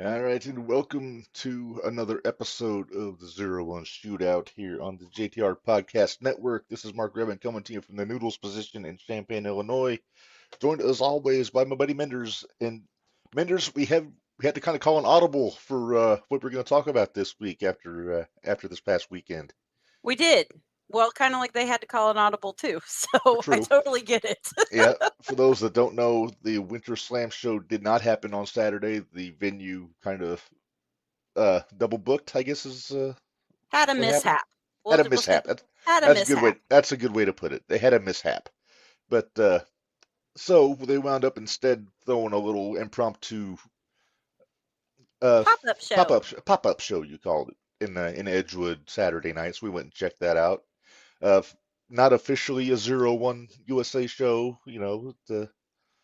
All right, and welcome to another episode of the Zero One Shootout here on the JTR Podcast Network. This is Mark Revin coming to you from the Noodles position in Champaign, Illinois. Joined as always by my buddy Minderz. And Minderz, we had to kind of call an audible for what we're going to talk about this week after this past weekend. We did. Well, kind of like they had to call an audible too. So I True. totally get it. Yeah, for those that don't know, the Winter Slam show did not happen on Saturday. The venue kind of double booked, I guess is Had a what happened. mishap. Had a We'll say mishap. had a That's a good way. mishap. That's a good way to put it. They had a mishap, but so they wound up instead throwing a little impromptu uh, Pop-up show. pop up show you called it in Edgewood Saturday night. So we went and checked that out. Uh, Not officially a 0-1 USA show,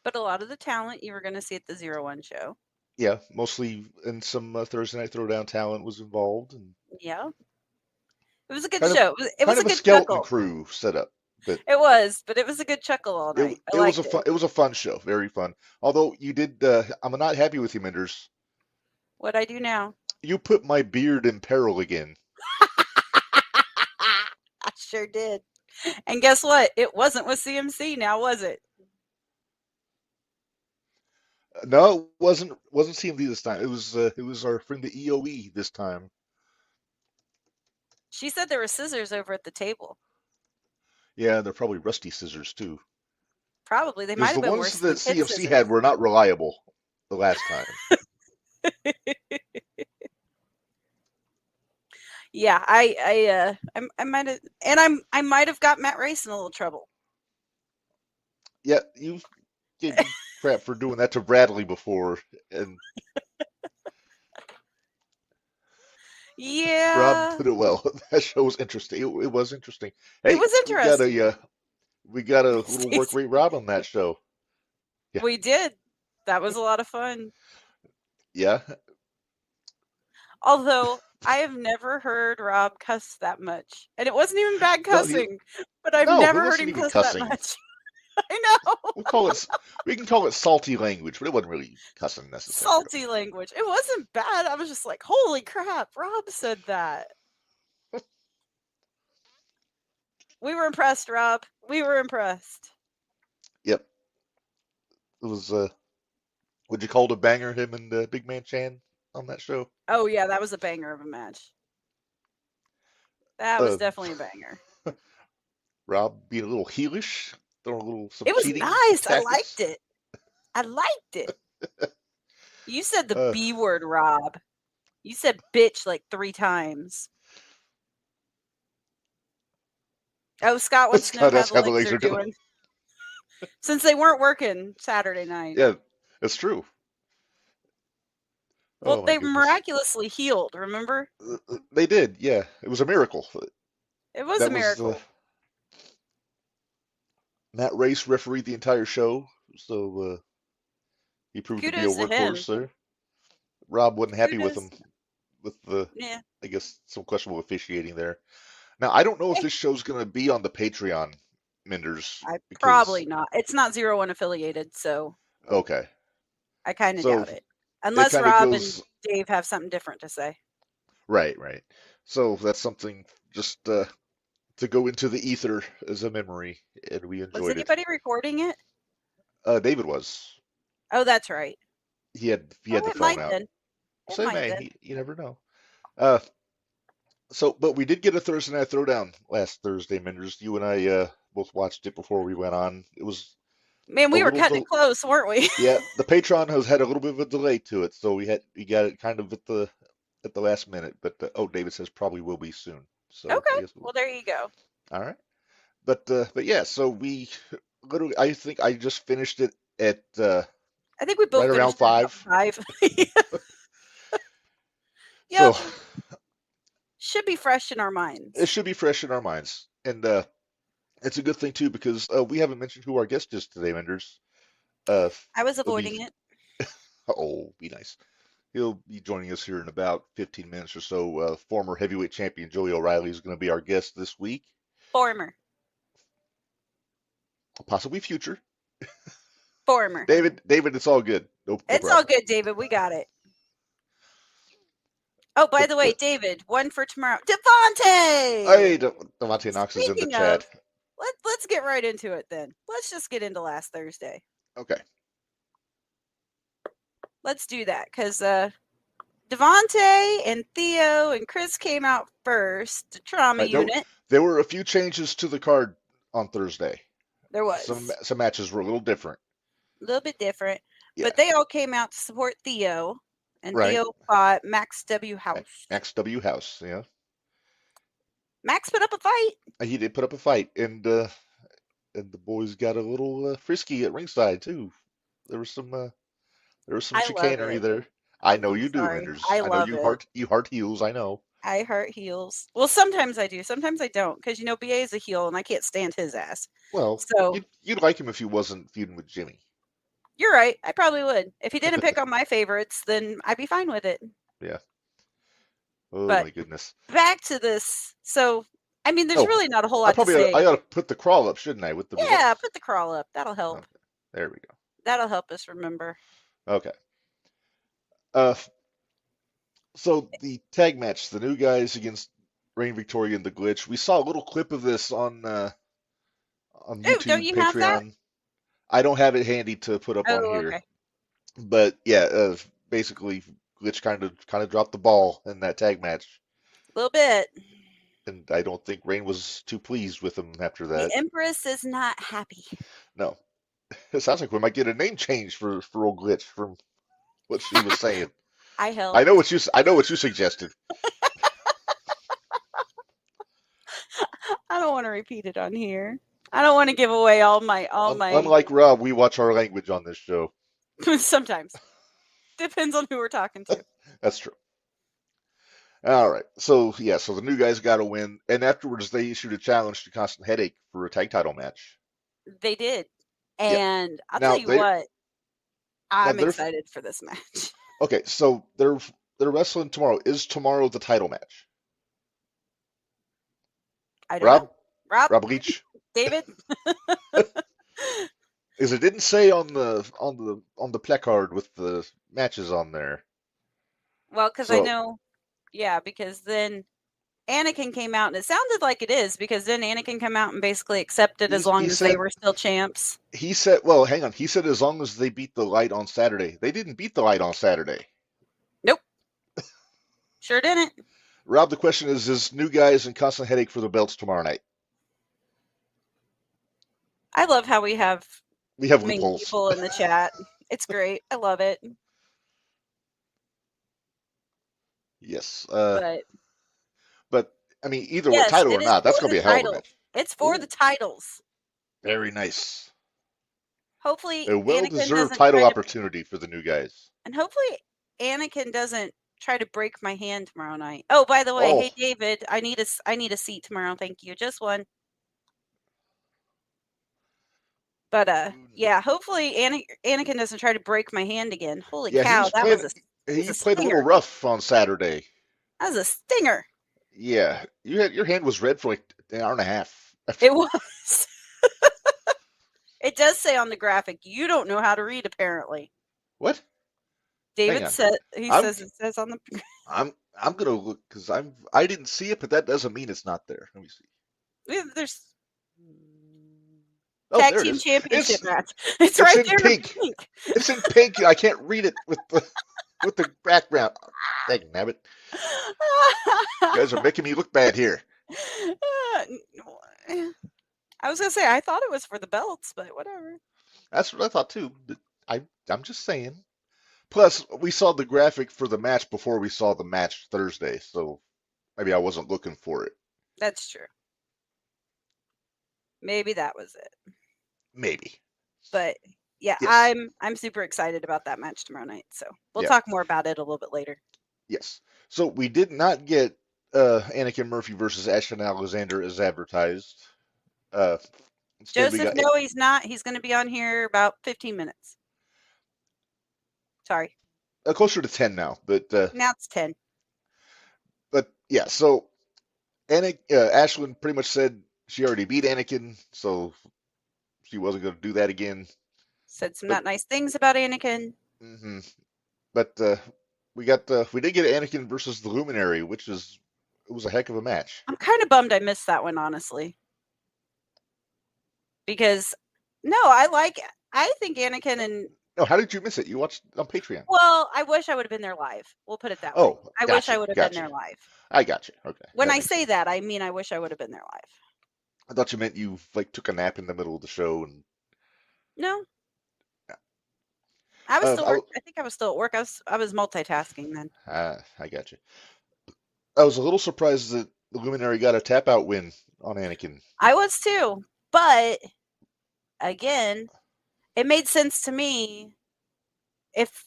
But a lot of the talent you were going to see at the 0-1 show. yeah, mostly in some Thursday Night Throwdown talent was involved, and Yeah. It was a good kind of show. It was kind a of a good skeleton chuckle. crew set up, but But it was a good chuckle all night. I it was liked a it. fun show, very fun. Although you did, I'm not happy with you, Minders. What'd I do now? You put my beard in peril again. I sure did. And guess what? It wasn't with CMC now, was it? No, it wasn't CMD this time. It was our friend the EOE this time. She said there were scissors over at the table. Yeah, they're probably rusty scissors too. Probably. They Because might the have been ones worse than that the kid CFC scissors. had were not reliable the last time. Yeah, I might have, and I might have got Matt Race in a little trouble. Yeah, you gave me crap for doing that to Bradley before, and Rob Yeah, put it well. That show was interesting. It was interesting. it Hey, was interesting. we got a little work Stacy, rate Rob on that show. Yeah, we did. That was a lot of fun. yeah. Although I have never heard Rob cuss that much, and it wasn't even bad No, cussing, but I've no, it never heard wasn't him even cuss that cussing. much. I know. We can call it salty language, but it wasn't really cussing necessarily. Salty language. It wasn't bad. I was just like, holy crap, Rob said that. We were impressed, Rob. We were impressed. Yep, it was. Would you call it a banger? Him and Big Man Chan on that show. Oh yeah, that was a banger of a match. That was Uh, definitely a banger. Rob being a little heelish, throwing some It was cheating nice. I tactics. liked it. I liked it. You said the Uh, B word, Rob. You said bitch like 3 times. Oh, Scott wants to know how that's the how the legs legs are are doing. doing. Since they weren't working Saturday night. Yeah, that's true. Well, Oh my they goodness. miraculously healed, remember? They did. Yeah, it was a miracle. It was a That was miracle. Matt Race refereed the entire show, so he proved to be a Kudos to him. workhorse there. Rob wasn't happy with him Kudos. with the, Yeah. I guess, some questionable officiating there. Now, I don't know if Hey, this show's going to be on the Patreon, Minders, probably because, not. It's not 0-1 affiliated, so okay. I kind of So doubt it. it Unless kind of Rob and goes, Dave have something different to say. right. So that's something just to go into the ether as a memory, and we Was enjoyed it. anybody recording it? David was. Oh, that's right. He had Oh, the it phone might out. then. It So, might man, then. you never know. Uh, but we did get a Thursday Night Throwdown last Thursday, Minders. You and I both watched it before we went on. It was Man, a we were little cutting it close, weren't we? yeah. The Patreon has had a little bit of a delay to it, so we got it kind of at the last minute. But David says probably will be soon. So I Okay. guess Well, there you go. all right. But yeah, so we literally I think I just finished it at I think we right both around finished at about 5. 5. So Yep. Should be fresh in our it minds. should be fresh in our minds, and it's a good thing too because we haven't mentioned who our guest is today, Menders. Uh, I was it'll be avoiding it. be nice. He'll be joining us here in about 15 minutes or so. Former heavyweight champion Joey O'Reilly is going to be our guest this week, Former. possibly future. Former. David, it's all good. No It's problem. all good, David. We got it. Oh, by But the way, David, one for tomorrow. Devontae! hey, Devontae Knox is in the Speaking chat. of, let's get right into it then. Let's just get into last Thursday. Okay. Let's do that because Devontae and Theo and Chris came out first. The trauma Right, unit. there were a few changes to the card on Thursday. There Some was matches were a little different. a little bit different, Yeah. but they all came out to support Theo, and Right. Theo fought Max W. House. Max W. House. Yeah. Max put up a fight. He did put up a fight, and the boys got a little frisky at ringside too. There was some I love chicanery it. there. I know I'm you do, sorry. Minderz. I I know love it. you heart heels. I know. I heart heels. Well, sometimes I do. Sometimes I don't because BA is a heel and I can't stand his ass. Well, So you'd like him if he wasn't feuding with Jimmy. you're right. I probably would. If he didn't pick on my favorites, then I'd be fine with it. Yeah. Oh But my goodness. back to this. So, I mean, there's really not a whole lot to say. I ought to put the crawl up, shouldn't I? With the Yeah, results? put the crawl up. That'll help. Okay. There we go. That'll help us remember. Okay. So the tag match, the new guys against Reign Victoria and the Glitch. We saw a little clip of this on Oh, don't YouTube, you have that? Patreon. I don't have it handy to put up on Oh, here, okay. but yeah, basically Glitch kind of dropped the ball in that tag match, A little bit. and I don't think Reign was too pleased with him after that. The Empress is not happy. No, it sounds like we might get a name change for old Glitch from what she was saying. I help. I know what you suggested. I don't want to repeat it on here. I don't want to give away all my Unlike Rob, we watch our language on this show. Sometimes. Depends on who we're talking to. That's true. All right. So yeah, so the new guys got a win, and afterwards they issued a challenge to Constant Headache for a tag title match. They did. Yep. And I'll Now, tell you what, I'm they're excited for this match. okay. So they're wrestling tomorrow. Is tomorrow the title match? I don't know. Rob Leach. David. Is it didn't say on the placard with the matches on there? Well, because I know, yeah, because then Anakin came out, and it sounded like it is, because then Anakin came out and basically accepted as long as they were still champs. He said, well, hang on. He said as long as they beat the Light on Saturday. They didn't beat the Light on Saturday. Nope. Sure didn't. Rob, the question is new guys and Constant Headache for the belts tomorrow night? I love how we have loopholes. People in the chat. It's great. I love it. Yes. But I mean, either way, title or not, that's going to be a hell of a match. It's for the titles. Very nice. Hopefully, a well-deserved title opportunity for the new guys. And hopefully, Anakin doesn't try to break my hand tomorrow night. Oh, by the way, hey David, I need a seat tomorrow. Thank you, just one. But yeah, hopefully Anakin doesn't try to break my hand again. Holy cow, he played a little rough on Saturday. That was a stinger. Yeah, your hand was red for like an hour and a half. It was. It does say on the graphic, you don't know how to read, apparently. What? David said says it says on the. I'm gonna look because I didn't see it, but that doesn't mean it's not there. Let me see. There's Oh, tag team championship match. It's right there in pink. It's in pink. I can't read it with the background. Dang nabbit. You guys are making me look bad here. I was gonna say I thought it was for the belts, but whatever. That's what I thought too. I'm just saying. Plus, we saw the graphic for the match before we saw the match Thursday, so maybe I wasn't looking for it. That's true. Maybe that was it. Maybe. But yeah, yes. I'm super excited about that match tomorrow night. So we'll talk more about it a little bit later. Yes. So we did not get Anakin Murphy versus Ashton Alexander as advertised. Joseph, no, he's not. He's going to be on here about 15 minutes. Sorry. Closer to 10 now, but now it's 10. But yeah, so Ashlyn pretty much said she already beat Anakin, so she wasn't going to do that again. Said some not nice things about Anakin. Mm-hmm. But we did get Anakin versus the Luminary, which is it was a heck of a match. I'm kind of bummed I missed that one, honestly. Because no, I think Anakin and No, how did you miss it? You watched on Patreon. well, I wish I would have been there live. We'll put it that way. Oh, I wish gotcha, I would have been gotcha. there live. I got you. Okay, When that I makes say sense. that, I mean I wish I would have been there live. I thought you meant you like took a nap in the middle of the show and. No, Yeah. I was still I, I think I was still at work. I was multitasking then. I got you. I was a little surprised that the Luminary got a tap out win on Anakin. I was too, but again, it made sense to me if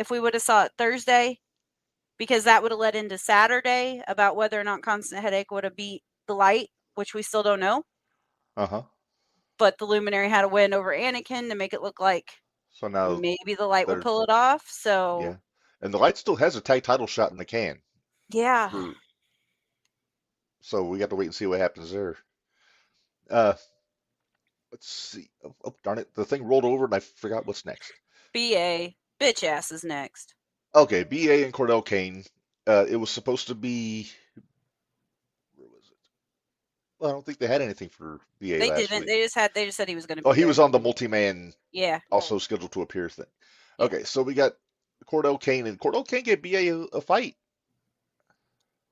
we would have saw it Thursday, because that would have led into Saturday about whether or not Constant Headache would have beat the Light, which we still don't know. Uh-huh. But the Luminary had a win over Anakin to make it look like So now maybe the Light will pull it off. So yeah, and the Light still has a tag title shot in the can. Yeah. So we got to wait and see what happens there. Uh, let's see. Oh, darn it, the thing rolled over and I forgot what's next. BA bitch ass is next. Okay, BA and Cordell Kane. It was supposed to be. Where was it? Well, I don't think they had anything for BA They last didn't. week. They just said he was going to be. Oh, he there. was on the multi-man. Yeah. Also scheduled to appear thing. Yeah. Okay, so we got Cordell Kane, and Cordell Kane gave BA a fight.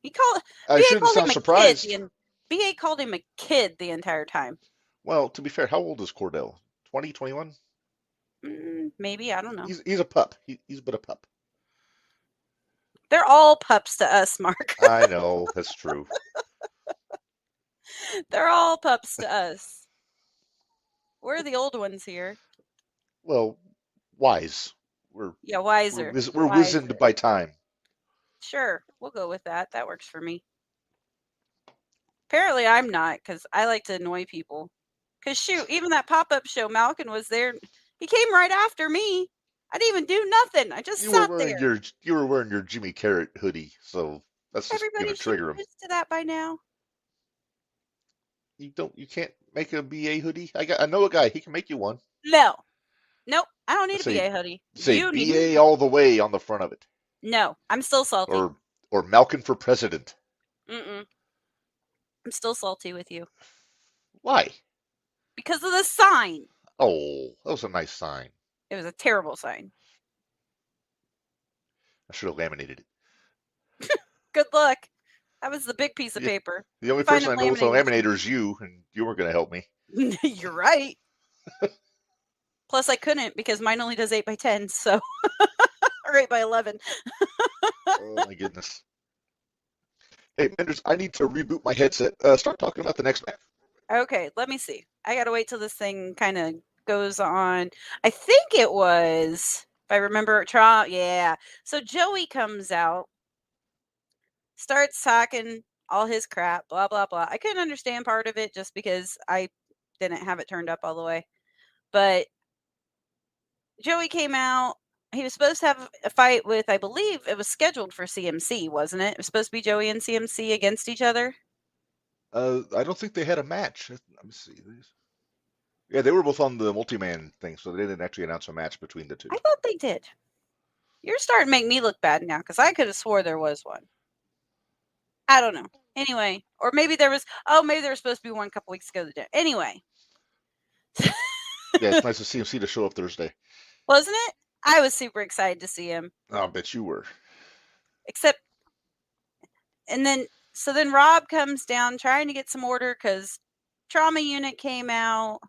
He called. I shouldn't sound surprised. BA called him a kid the entire time. Well, to be fair, how old is Cordell? 20, 21? Maybe, I don't know. He's a pup. He's but a pup. They're all pups to us, Mark. I know, that's true. They're all pups to us. We're the old ones here. Well, wise. Wiser. We're wizened by time. Sure, we'll go with that. That works for me. Apparently, I'm not, because I like to annoy people. Because shoot, even that pop-up show, Malkin was there. He came right after me. I didn't even do nothing. I just sat there. You were wearing your Jimmy Carrot hoodie, so that's just Everybody gonna trigger him. Used to that by now. You can't make a BA hoodie. I know a guy. He can make you one. No, nope. I don't need a BA hoodie. Say BA all the way on the front of it. No, I'm still salty. Or Malkin for president. I'm still salty with you. Why? Because of the sign. Oh, that was a nice sign. It was a terrible sign. I should have laminated it. Good luck. That was the big piece of paper. The only person I know with a laminator is you, and you weren't going to help me. You're right. Plus, I couldn't because mine only does 8x10, so or 8x11. Oh my goodness. Hey, Minderz, I need to reboot my headset. Start talking about the next match. Okay, let me see. I gotta wait till this thing kind of goes on. I think it was, if I remember, yeah. So Joey comes out, starts talking all his crap, blah blah blah. I couldn't understand part of it just because I didn't have it turned up all the way. But Joey came out. He was supposed to have a fight with, I believe it was scheduled for CMC, wasn't it? It was supposed to be Joey and CMC against each other. I don't think they had a match. Let me see these. Yeah, they were both on the multi-man thing, so they didn't actually announce a match between the two. I thought they did. You're starting to make me look bad now because I could have swore there was one. I don't know. Anyway, or maybe there was. Oh, maybe there was supposed to be one a couple weeks ago. Anyway. Yeah, it's nice to see CMC to show up Thursday. Wasn't it? I was super excited to see him. I'll bet you were. Except, and then Rob comes down trying to get some order because Trauma Unit came out.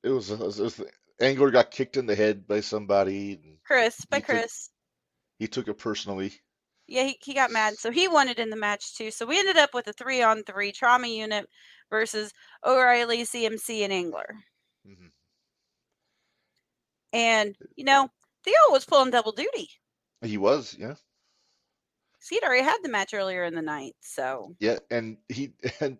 It was Angler got kicked in the head by somebody. Chris. He took it personally. Yeah, he got mad, so he wanted in the match too. So we ended up with a 3-on-3 Trauma Unit versus O'Reilly, CMC, and Angler. Mm-hmm. And, Theo was pulling double duty. He was, yeah. He'd already had the match earlier in the night, so. Yeah, and it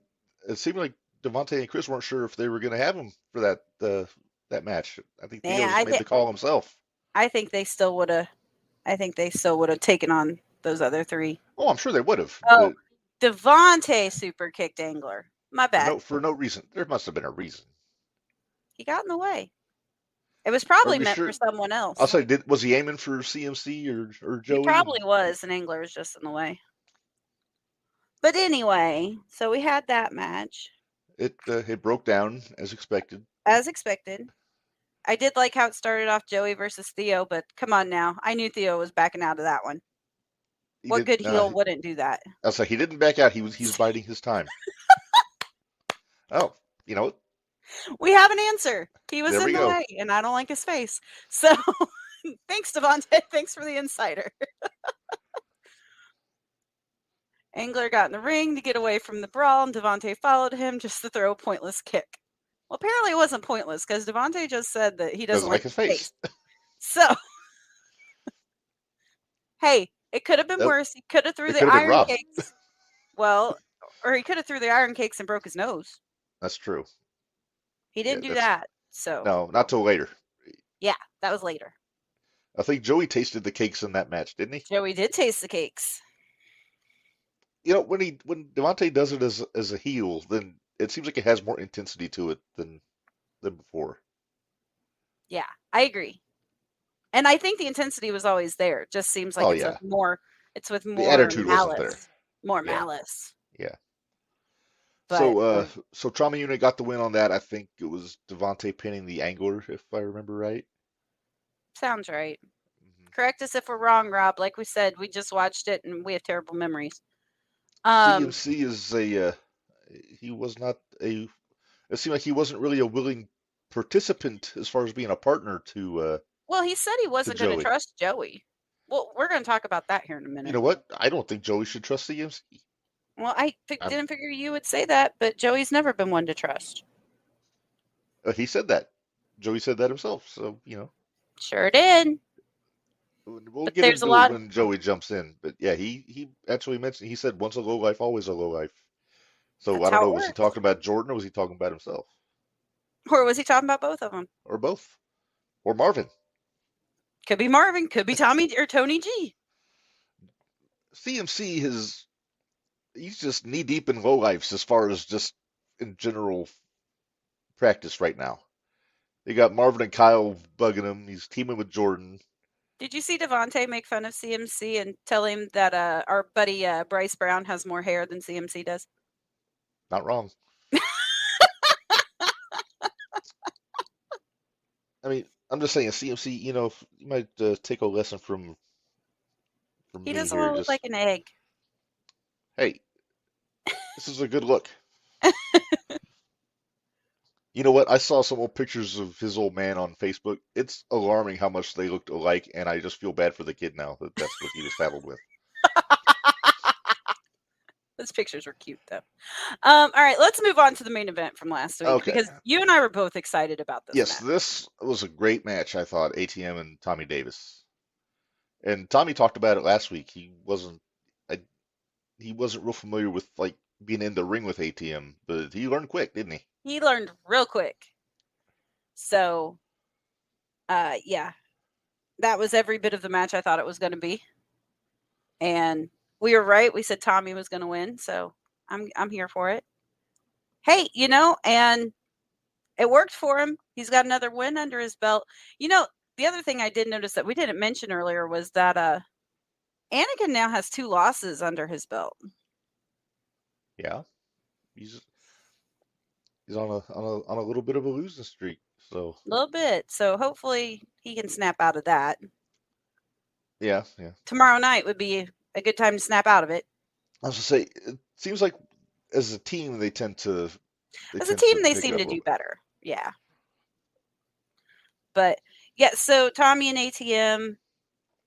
seemed like Devontae and Chris weren't sure if they were going to have him for that match. I think Theo just made the call himself. I think they still would have. Taken on those other three. Oh, I'm sure they would have. Oh, Devontae super kicked Angler. My bad. For no reason. There must have been a reason. He got in the way. It was Are probably we meant for sure? someone I'll else. say, was he aiming for CMC or He Joey? And probably was, and Angler is just in the way. But anyway, so we had that match it broke down as expected. as expected. I did like how it started off Joey versus Theo, but come on now. I knew Theo was backing out of that one. He What did. good heel wouldn't do that? I was like, he didn't back out. He's biding his time. Oh, you know what? We have an answer. He was There in we the go. way, and I don't like his face. So thanks, Devontae. Thanks for the insider. Angler got in the ring to get away from the brawl, and Devontae followed him just to throw a pointless kick. Well, apparently it wasn't pointless because Devontae just said that he doesn't Doesn't like like his his face. face. So, hey, it could have been Nope. worse. He could have threw It the could have been iron rough. cakes. Well, or he could have threw the iron cakes and broke his nose. That's true. He Yeah, didn't do that's that. So, no, not till later. yeah, that was later. I think Joey tasted the cakes in that match, didn't he? Joey did taste the cakes. You know, when Devontae does it as a heel, then it seems like it has more intensity to it than before. Yeah, I agree. And I think the intensity was always there. It just seems like Oh yeah, it's with the more attitude wasn't there. malice. More Yeah, malice. yeah. But So Trauma Unit got the win on that. I think it was Devontae pinning the Angler, if I remember right. sounds right. Hmm. Correct us if we're wrong, Rob. Like we said, we just watched it and we have terrible memories. CMC is he was not a. It seemed like he wasn't really a willing participant as far as being a partner Well, he said he to wasn't going to Joey. trust Joey. Well, we're going to talk about that here in a You minute. know what? I don't think Joey should trust CMC. Well, I I'm, didn't figure you would say that, but Joey's never been one to trust. he said that. Joey said that himself. So Sure did. we'll But get there's a into it lot. when Joey jumps in. But yeah, he actually mentioned he said once a low life, always a low life. So That's I don't how know. it Was he works. talking about Jordan or was he talking about himself Or was he talking about both of them? or both or Marvin? Could be Marvin, could be Tommy or Tony G. CMC he's just knee deep in low lives as far as just in general practice right now. They got Marvin and Kyle bugging him. He's teaming with Jordan. Did you see Devontae make fun of CMC and tell him that our buddy Bryce Brown has more hair than CMC does? Not wrong. I mean, I'm just saying, CMC. You might take a lesson from He me doesn't here. want to look Just like an egg. hey, this is a good look. You know what? I saw some old pictures of his old man on Facebook. It's alarming how much they looked alike, and I just feel bad for the kid now that that's what he was saddled with. Those pictures were cute, though. All right, let's move on to the main event from last week Okay. because you and I were both excited about this Yes, match. this was a great match, I thought, ATM and Tommy Davis. And Tommy talked about it last week. I, he wasn't real familiar with like being in the ring with ATM, but he learned quick, didn't he? He learned real quick. So, yeah, that was every bit of the match I thought it was going to be. And we were right. We said Tommy was going to win, so I'm here for it. Hey, and it worked for him. He's got another win under his belt. The other thing I did notice that we didn't mention earlier was that Anakin now has 2 losses under his belt. Yeah, he's he's on a little bit of a losing streak. So A little bit. So hopefully he can snap out of that. yeah. Tomorrow night would be a good time to snap out of it. I was to say, it seems like as a team they As a tend to team, they pick it seem up to a little do bit. better. Yeah. But yeah, so Tommy and ATM,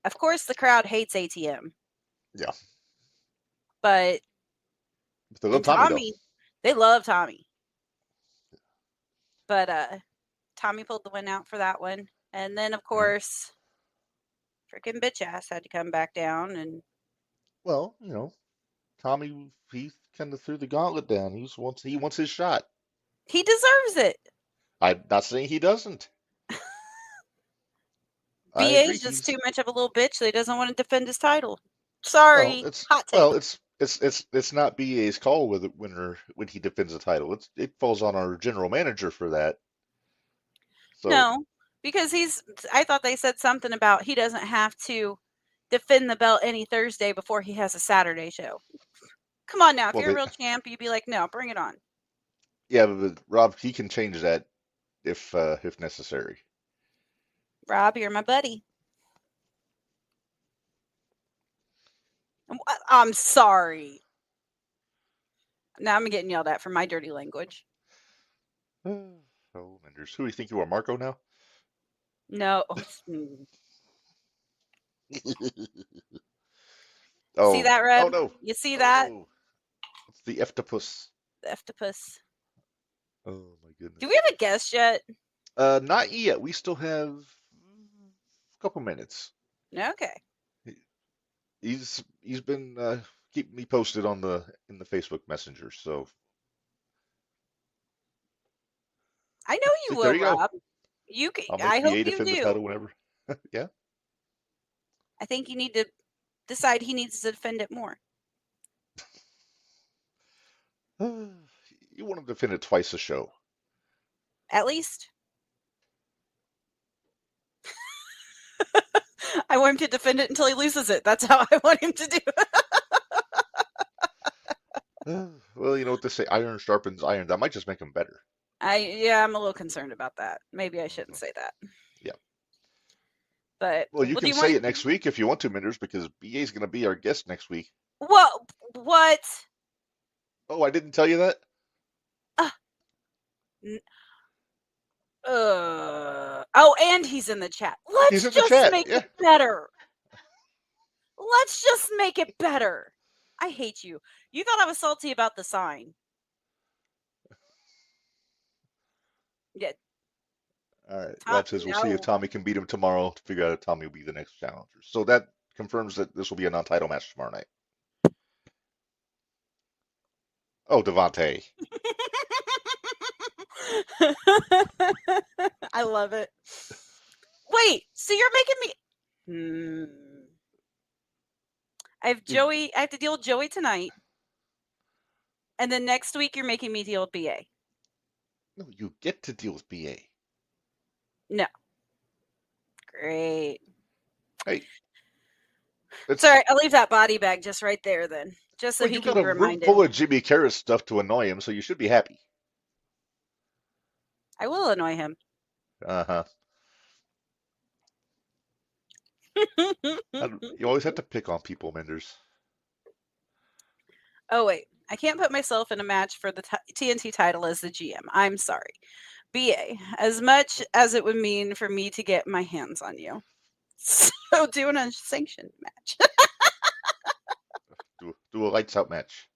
of course, the crowd hates ATM, Yeah, but but they love in Tommy though. Tommy, they love Tommy. But Tommy pulled the win out for that one. And then, of Mhm. course, freaking bitch ass had to come back down. And Well, Tommy he kind of threw the gauntlet down. He wants his shot. he deserves it. I'm not saying he doesn't. I agree. BA's just too much of a little bitch that he doesn't want to defend his title. Sorry. Hot take. It's not BA's call with it when he defends the title. It falls on our general manager for that. So No, because I thought they said something about he doesn't have to defend the belt any Thursday before he has a Saturday show. Come on now, if Well, you're a real champ, you'd be like, no, bring it on. yeah, but Rob, he can change that if necessary. Rob, you're my buddy. I'm sorry. Now I'm getting yelled at for my dirty language. Oh, Minderz. Who do you think you are, Marco now? No. See Oh, that, Red? oh no. You see Oh that? no. It's the Eftipus. The Eftipus. Oh my goodness. Do we have a guest yet? Not yet. We still have a couple minutes. Okay. He's been keeping me posted in the Facebook Messenger. So I know you there will, you go. Rob. I'll make I hope BA you defend the do. title whenever. Yeah. I think you need to decide he needs to defend it more. You want him to defend it twice a show. At least. I want him to defend it until he loses it. That's how I want him to do it. Well, you know what they say, iron sharpens iron. That might just make him better. I'm a little concerned about that. Maybe I shouldn't Mhm. say that. Yeah. But Well, you do can you say want it next week if you want to, Minderz, because BA is going to be our guest next week. what? Oh, I didn't tell you that? Oh, and he's in the chat. He's Let's in the just chat. make Yeah. it better. Let's just make it better. I hate you. You thought I was salty about the sign. Yeah. All right. Rob says we'll see if Tommy can beat him tomorrow to figure out if Tommy will be the next challenger. So that confirms that this will be a non-title match tomorrow night. Oh, Devontae. I love it. Wait, so you're making me. I have Joey. I have to deal with Joey tonight, and then next week you're making me deal with BA. No, you get to deal with BA. No. Great. Hey. Sorry, I'll leave that body bag just right there then, just so Well, he you can got be a room reminded. full of Jimmy Carrot stuff to annoy him, so you should be happy. I will annoy him. Uh-huh. You always have to pick on people, Minderz. Oh, wait. I can't put myself in a match for the TNT title as the GM. I'm sorry. BA, as much as it would mean for me to get my hands on you. So do an unsanctioned match. Do a lights out match.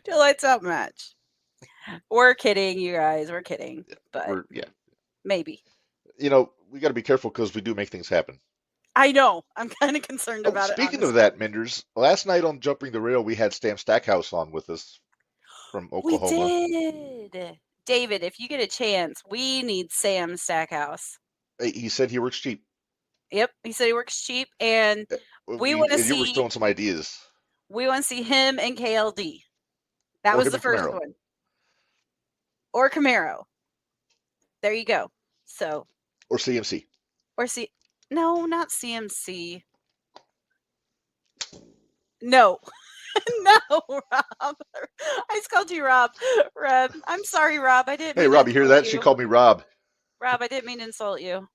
Do a lights out match. We're kidding, you guys. We're kidding. But maybe. You know, we got to be careful because we do make things happen. I know. I'm kind of concerned about it. Speaking of that, Minderz, last night on Jumping the Rail, we had Stam Stackhouse on with us from Oklahoma. We did. David, if you get a chance, we need Sam Stackhouse. He said he works cheap. Yep, he said he works cheap, and we want to see. You were throwing some ideas. We want to see him and KLD. That was the first Camaro. one. Or Camaro. There you go. So. Or CMC. No, not CMC. No. No, Rob. I just called you Rob. Rob. I'm sorry, Rob. I didn't. Hey, Rob, you hear that? She called me Rob. Rob, I didn't mean to insult you.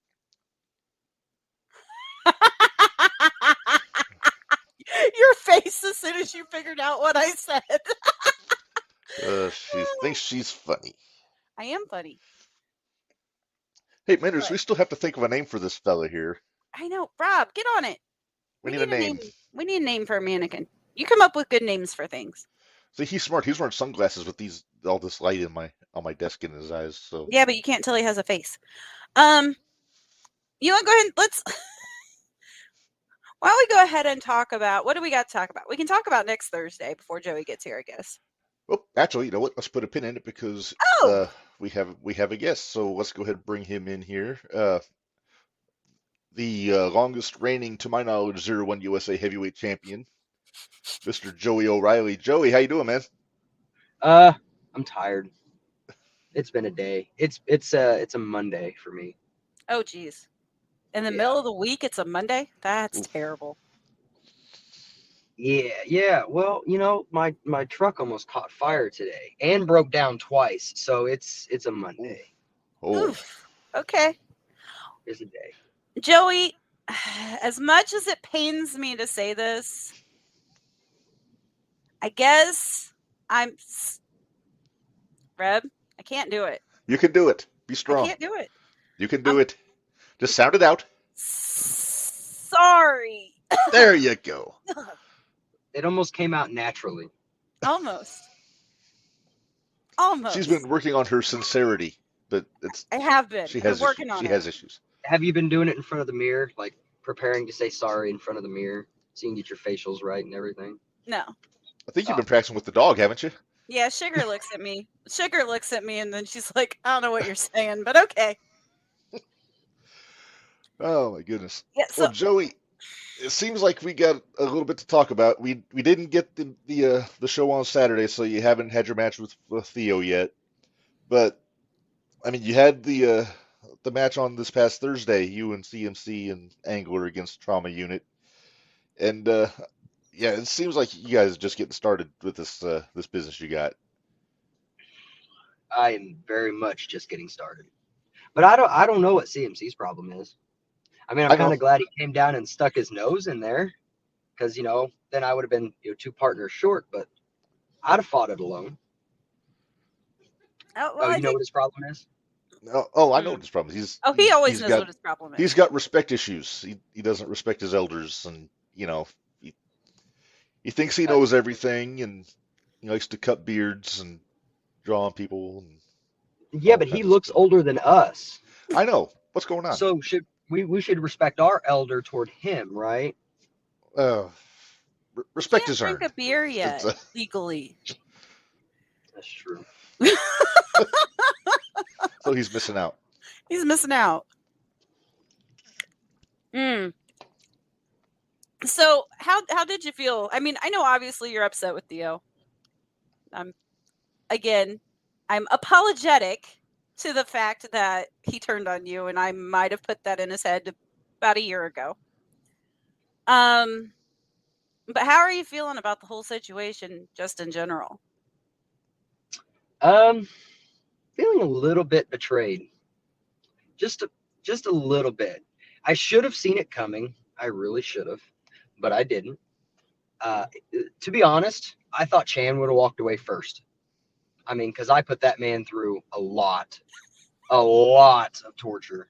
Your face as soon as you figured out what I said. She thinks she's funny. I am funny. Hey, Minderz, we still have to think of a name for this fella here. I know. Rob, get on it. We need a name. We need a name for a mannequin. You come up with good names for things. See, he's smart. He's wearing sunglasses with all this light on my desk in his eyes. So yeah, but you can't tell he has a face. You want to go ahead? Why don't we go ahead and talk about what do we got to talk about? We can talk about next Thursday before Joey gets here, I guess. Well, actually, you know what? Let's put a pin in it because we have a guest. So let's go ahead and bring him in here. The longest reigning, to my knowledge, 0-1 USA heavyweight champion, Mr. Joey O'Reilly. Joey, how you doing, man? I'm tired. It's been a day. It's a Monday for me. Oh, geez. In the Yeah. middle of the week, it's a Monday? That's Oof. terrible. Yeah. Well, my truck almost caught fire today and broke down twice, so it's a Oof. Monday. Oh, Oof. Okay. It's a day. Joey, as much as it pains me to say this, I guess Reb, I can't do it. you can do it. Be I strong. can't do it. You can do I'm it. Just sound it out. sorry. There you go. It almost came out naturally. Almost. She's been working on her sincerity, but I have been. she I've been has issues. working on She it. has issues. Have you been doing it in front of the mirror, like preparing to say sorry in front of the mirror, so you can get your facials right and everything? No. I think you've Oh. been practicing with the dog, haven't you? Yeah, Sugar looks at me. Sugar looks at me and then she's like, I don't know what you're saying, but okay. Oh my goodness. Yeah, Well, so Joey, it seems like we got a little bit to talk about. We didn't get the show on Saturday, so you haven't had your match with Theo yet. But I mean, you had the match on this past Thursday, you and CMC and Angler against Trauma Unit, and yeah, it seems like you guys are just getting started with this business you got. I am very much just getting started, but I don't know what CMC's problem is. I mean, I'm I kind know. of glad he came down and stuck his nose in there, because then I would have been two partners short, but I'd have fought it alone. well, Oh, I you know think what his problem is? Oh, I know what his problem is. he always He's knows what got his problem he's is. got respect issues. He doesn't respect his elders, and he thinks he knows everything, and he likes to cut beards and draw on people and Yeah, all but he kinds of looks stuff. older than us, I know. What's going on? so we should respect our elder toward him, right? Uh, He respect can't is drink earned. a beer It's, yet legally. That's true. so he's missing out. He's missing out. Mm. So how did you feel? I mean, I know obviously you're upset with Theo. Again, I'm apologetic to the fact that he turned on you, and I might have put that in his head about a year ago. But how are you feeling about the whole situation, just in general? Feeling a little bit betrayed, just a little bit. I should have seen it coming. I really should have, but I didn't. Uh, to be honest, I thought Chan would have walked away first. I mean, because I put that man through a lot of torture.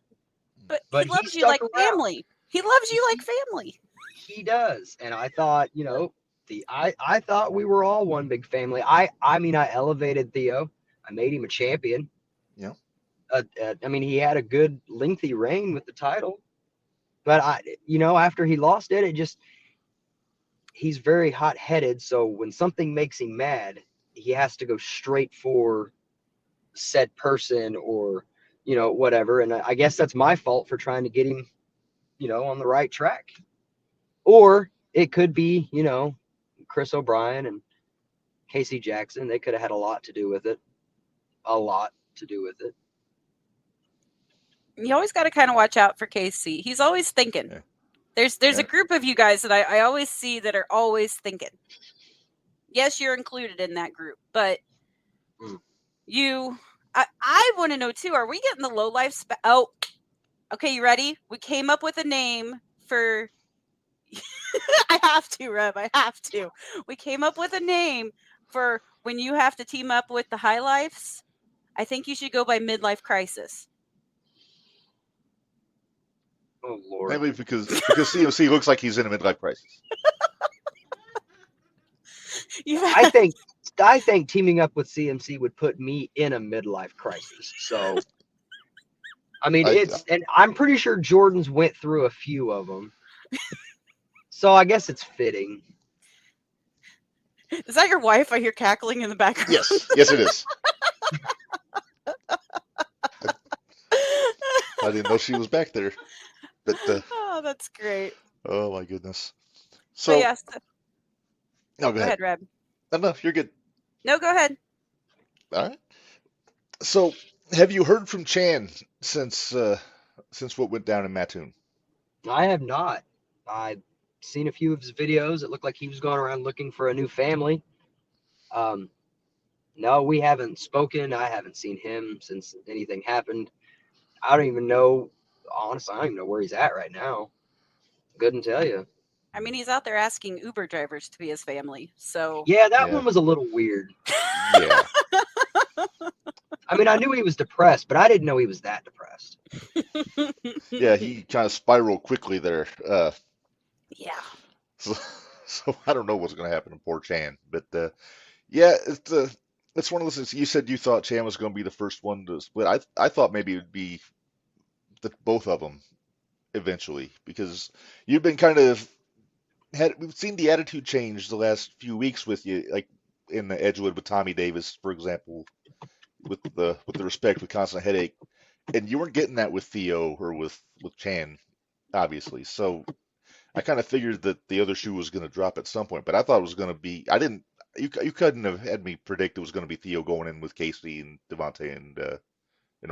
But But he he loves you stuck like around. family. He loves you like family. He does, and I thought, I thought we were all one big family. I mean, I elevated Theo. I made him a champion. Yeah. I mean, he had a good lengthy reign with the title, but after he lost it, he's very hot headed. So when something makes him mad, he has to go straight for said person or whatever. And I guess that's my fault for trying to get him on the right track. Or it could be Chris O'Brien and Casey Jackson. They could have had a lot to do with it. You always got to kind of watch out for KC. He's always thinking. Yeah. There's Yeah. a group of you guys that I always see that are always thinking. Yes, you're included in that group, but I want to know too, are we getting the low life oh, okay, you ready? We came up with a name for I have to, Reb, I have to. We came up with a name for when you have to team up with the high lifes. I think you should go by midlife crisis. Oh Lord. Maybe because CMC looks like he's in a midlife crisis. I think teaming up with CMC would put me in a midlife crisis. So, I mean, and I'm pretty sure Jordan's went through a few of them. So I guess it's fitting. Is that your wife? I hear cackling in the background. Yes, it is. I didn't know she was back there, but oh, that's great. Oh my goodness. So yes. No, go ahead, Reb. No, you're good. No, go ahead. All right. So, have you heard from Chan since what went down in Mattoon? I have not. I've seen a few of his videos. It looked like he was going around looking for a new family. Um, no, we haven't spoken. I haven't seen him since anything happened. I don't even know. Honestly, I don't even know where he's at right now. Couldn't tell you. I mean, he's out there asking Uber drivers to be his family. So Yeah, that Yeah. one was a little weird. Yeah. I mean, I knew he was depressed, but I didn't know he was that depressed. Yeah, he kind of spiraled quickly there. yeah. So, so I don't know what's going to happen to poor Chan, but yeah, it's one of those things. You said you thought Chan was going to be the first one to split. I thought maybe it would be both of them eventually, because you've been kind of we've seen the attitude change the last few weeks with you, like in the Edgewood with Tommy Davis, for example, with the respect with Constant Headache, and you weren't getting that with Theo or with Chan, obviously. So I kind of figured that the other shoe was going to drop at some point, but I thought it was going to be. I didn't. You couldn't have had me predict it was going to be Theo going in with Casey and Devontae and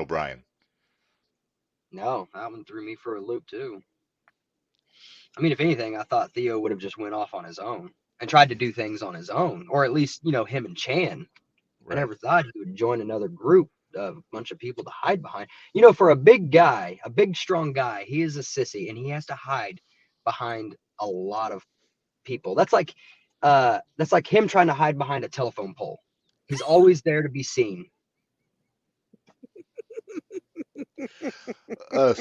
O'Brien. No, that one threw me for a loop too. I mean, if anything, I thought Theo would have just went off on his own and tried to do things on his own, or at least, him and Chan. I Right. never thought he would join another group of a bunch of people to hide behind. For a big guy, a big, strong guy, he is a sissy and he has to hide behind a lot of people. That's like him trying to hide behind a telephone pole. He's always there to be seen. Uh,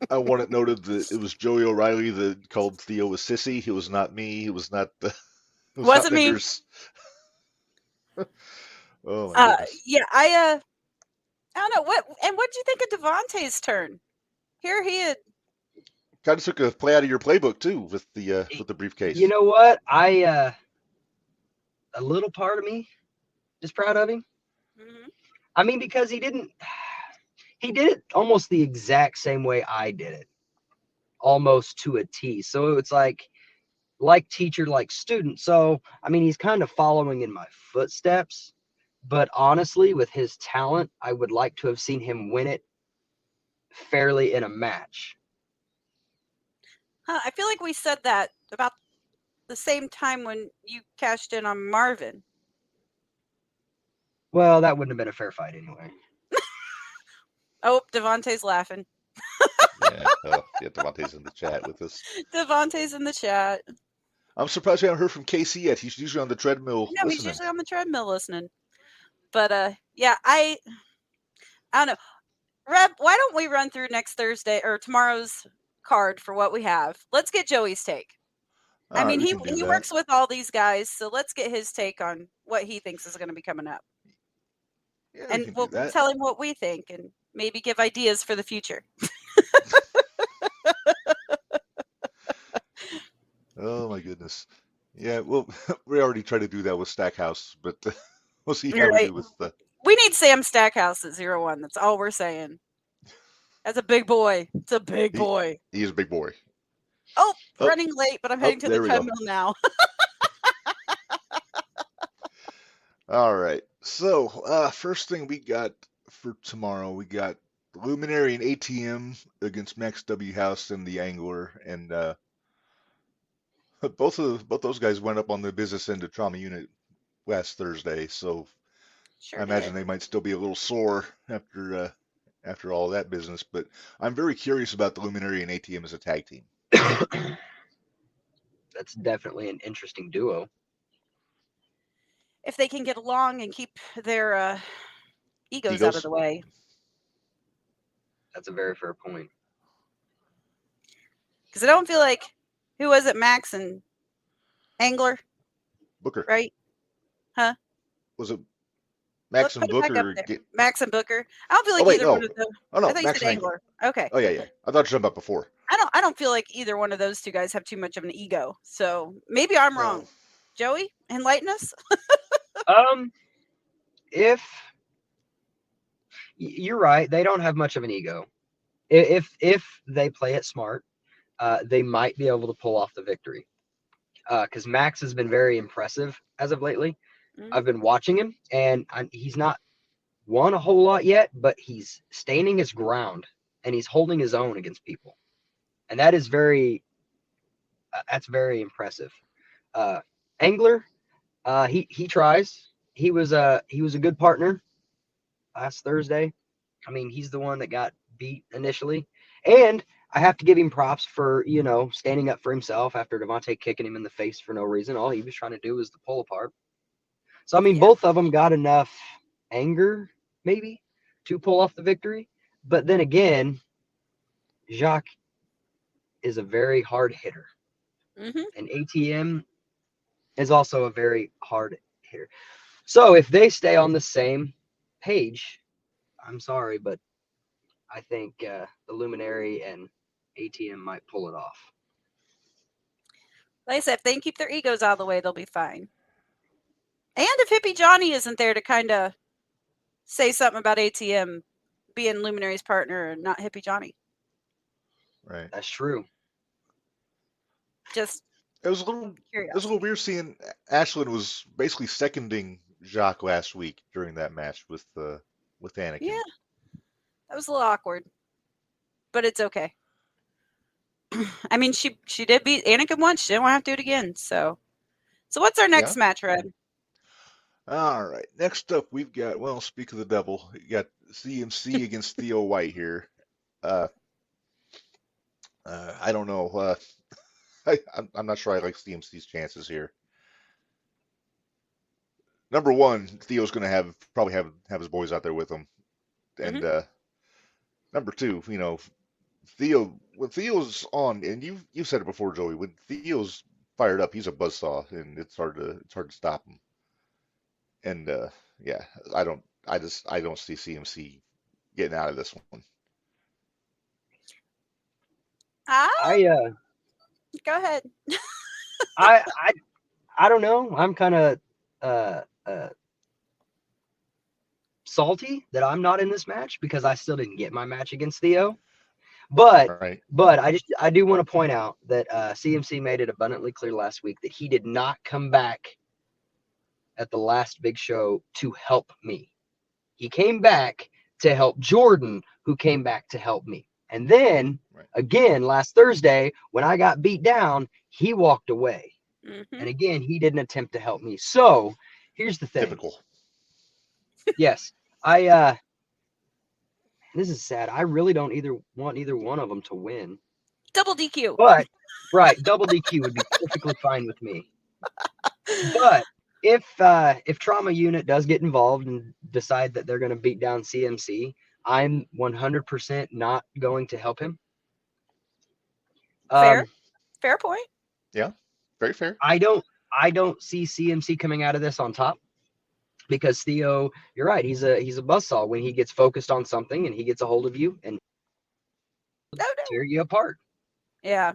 I want it noted that it was Joey O'Reilly that called Theo a sissy. It was not me. It was not it was not Wasn't me. Minderz. Oh my goodness. Yeah, I don't know what did you think of Devontae's turn? Here he had Kind of took a play out of your playbook too with the briefcase. You know what? A little part of me is proud of him. mhm. I mean, because he did it almost the exact same way I did it, almost to a T. So it's like teacher, like student. So, I mean, he's kind of following in my footsteps, but honestly, with his talent, I would like to have seen him win it fairly in a match. Huh, I feel like we said that about the same time when you cashed in on Marvin. Well, that wouldn't have been a fair fight anyway. Oh, Devontae's laughing. Yeah. Oh, yeah. Devontae's in the chat with us. Devontae's in the chat. I'm surprised we haven't heard from Casey yet. He's usually on the treadmill No, he's listening. usually on the treadmill listening. But yeah, I don't know. Reb, why don't we run through next Thursday or tomorrow's card for what we have? Let's get Joey's take. All right, we he can do that. works with all these guys, so let's get his take on what he thinks is going to be coming up. Yeah, And we can we'll do that. tell him what we think and maybe give ideas for the future. Oh my goodness. Yeah, well, we already tried to do that with Stackhouse, but we'll see how You're we right. do with the. We need Sam Stackhouse at 0-1. That's all we're saying. That's a big boy. It's a big boy. He is a big boy. Oh, Oh, running late, but I'm heading to the there we go. treadmill now. All right. So, first thing we got for tomorrow, we got Luminary and ATM against Max W House and the Angler, and both those guys went up on the business end of trauma unit last Thursday. So Sure I imagine did. they might still be a little sore after all that business. But I'm very curious about the Luminary and ATM as a tag team. That's definitely an interesting duo. If they can get along and keep their egos out of the way. That's a very fair point. Because I don't feel like, who was it, Max and Angler, Booker. right? Huh? Was it Max and Put it back Booker? up there. Max and Booker. I don't feel like Oh, wait, either no. one of them. Oh no, I thought you Max said and Angler. Angler. Okay. Oh yeah. I thought you were talking about before. I don't feel like either one of those two guys have too much of an ego. So maybe I'm wrong. Oh. Joey, enlighten us. If you're right, they don't have much of an ego. If they play it smart, they might be able to pull off the victory. Because Max has been very impressive as of lately. Mhm. I've been watching him, and he's not won a whole lot yet, but he's standing his ground and he's holding his own against people. and that is that's very impressive. Angler, he tries. He was a good partner last Thursday. I mean, he's the one that got beat initially, and I have to give him props for standing up for himself after Devontae kicking him in the face for no reason. All he was trying to do was to pull apart. So I mean, Yeah. both of them got enough anger maybe to pull off the victory, but then again, Jacques is a very hard hitter, Mm-hmm. and ATM is also a very hard hitter. So if they stay on the same page, I'm sorry, but I think the Luminary and ATM might pull it off. Like I said, if they can keep their egos out of the way, they'll be fine. And if Hippie Johnny isn't there to kind of say something about ATM being Luminary's partner and not Hippie Johnny. Right. That's true. Just It was a little curiosity. weird seeing Ashlyn was basically seconding Jacques last week during that match with Anakin. Yeah, that was a little awkward, but it's okay. I mean, she did beat Anakin once. She didn't want to have to do it again. So what's our next match, Red? All right. Next up, we've got, well, speak of the devil, you got CMC against Theo White here. I don't know. I'm not sure I like CMC's chances here. Number one, Theo's going to probably have his boys out there with him, and number two, when Theo's on, and you've said it before, Joey. When Theo's fired up, he's a buzzsaw, and it's hard to stop him. And yeah, I don't see CMC getting out of this one. Go ahead. I don't know. I'm kind of salty that I'm not in this match because I still didn't get my match against Theo. But right. I do want to point out that CMC made it abundantly clear last week that he did not come back at the last big show to help me. He came back to help Jordan, who came back to help me. And then again, last Thursday, when I got beat down, he walked away. Mm-hmm. And again, he didn't attempt to help me. So here's the thing. Typical. Yes. This is sad. I really don't want either one of them to win. Double DQ. But, right, double DQ would be perfectly fine with me. But if Trauma Unit does get involved and decide that they're going to beat down CMC, I'm 100% not going to help him. Fair point. Yeah, very fair. I don't see CMC coming out of this on top because Theo, you're right. He's a buzzsaw when he gets focused on something and he gets a hold of you and tear you apart. Yeah.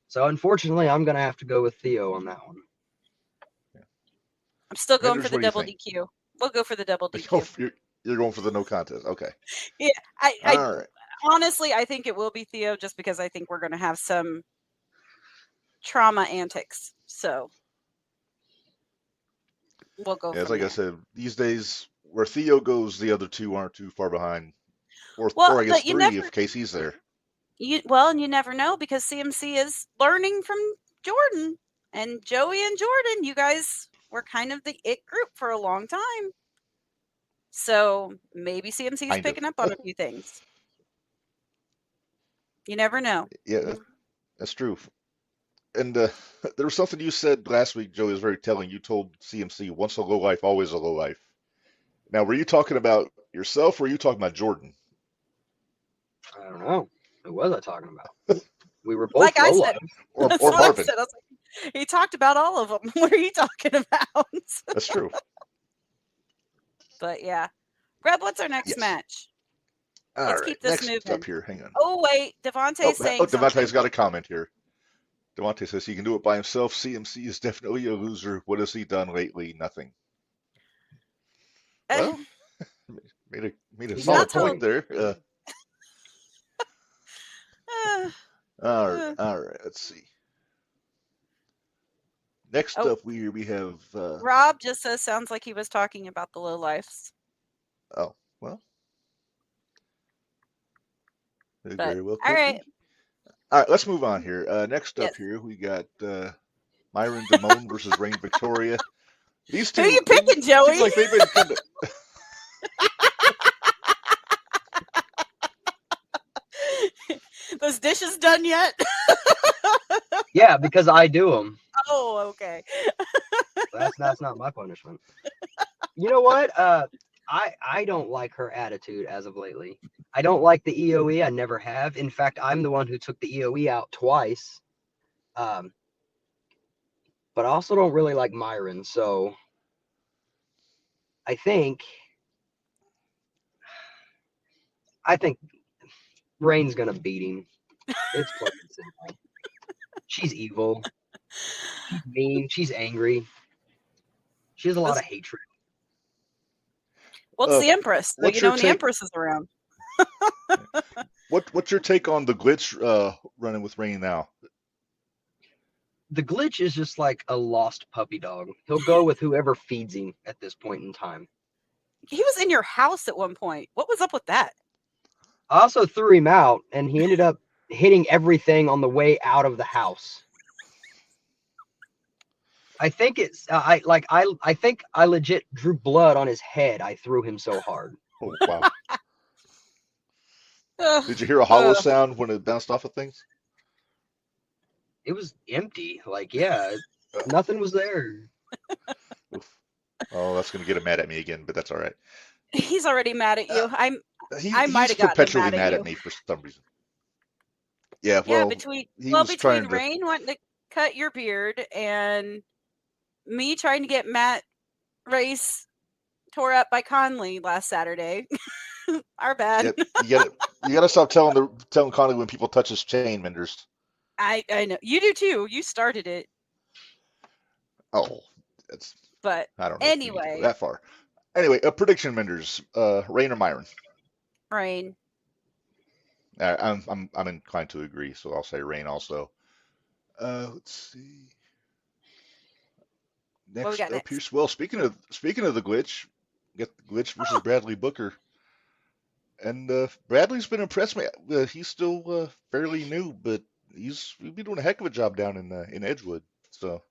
So unfortunately, I'm going to have to go with Theo on that one. I'm still going Minderz, for the double DQ. We'll go for the double DQ. You're going for the no contest. Okay. Yeah. All right. Honestly, I think it will be Theo just because I think we're going to have some trauma antics. So we'll go. Yeah, it's like I said, these days where Theo goes, the other two aren't too far behind. Or I guess three if Casey's there. And you never know because CMC is learning from Jordan and Joey and Jordan. You guys were kind of the it group for a long time. So maybe CMC is picking up on a few things. You never know. Yeah, that's true. And there was something you said last week, Joey, was very telling. You told CMC, once a low life, always a low life. Now, were you talking about yourself or were you talking about Jordan? I don't know. Who was I talking about? We were both like I said, or that's Marvin. what I said. I was like, he talked about all of them. What are you talking about? That's true. But yeah. Greg, what's our next match? Let's keep this next moving. Up here, hang on. Oh, wait. Devontae's saying Devontae's got a comment here. Devontae says he can do it by himself. CMC is definitely a loser. What has he done lately? Nothing. Well, made a solid point there. All right. Let's see. Next up, we have Rob just says sounds like he was talking about the lowlifes. Oh well, very well. All right. All right, let's move on here. Next Yes. up here, we got Myron Damone versus Reign Victoria. These Who you two, they picking, seem Joey? like they've been kind of. Those dishes done yet? Yeah, because I do them. Oh, okay. That's not my punishment. You know what? I don't like her attitude as of lately. I don't like the EOE. I never have. In fact, I'm the one who took the EOE out twice. Um, but I also don't really like Myron. So I think I think Rain's gonna beat him. It's plain and simple. She's evil. She's mean. She's angry. She has a lot of hatred. Well, it's the Empress. So, What's you know, your when the take? Empress is around. What's your take on the glitch running with Reign now? The glitch is just like a lost puppy dog. He'll go with whoever feeds him at this point in time. He was in your house at one point. What was up with that? I also threw him out, and he ended up hitting everything on the way out of the house. I think it's I think I legit drew blood on his head. I threw him so hard. Oh wow! Did you hear a hollow sound when it bounced off of things? It was empty. Like, yeah, nothing was there. Oof. Oh, that's gonna get him mad at me again, but that's all right. He's already mad at you. I might He's have gotten him perpetually mad at you. me for some reason. Yeah, Yeah, well, between he was trying to. Rain wanting to cut your beard and me trying to get Matt Race tore up by Conley last Saturday. Our bad. Yeah, you gotta stop telling Conley when people touch his chain, Minderz. I know you do too. You started it, Oh, that's. but I don't know. If we need to go anyway, that far. Anyway, a prediction, Minderz. Rain or Myron? Rain. I'm inclined to agree, so I'll say Rain also. Let's see. What we Next got up here. next? Well, speaking of the glitch, get the glitch versus Oh, Bradley Booker, and Bradley's been impressed me. He's still fairly new, but he's been doing a heck of a job down in Edgewood. So,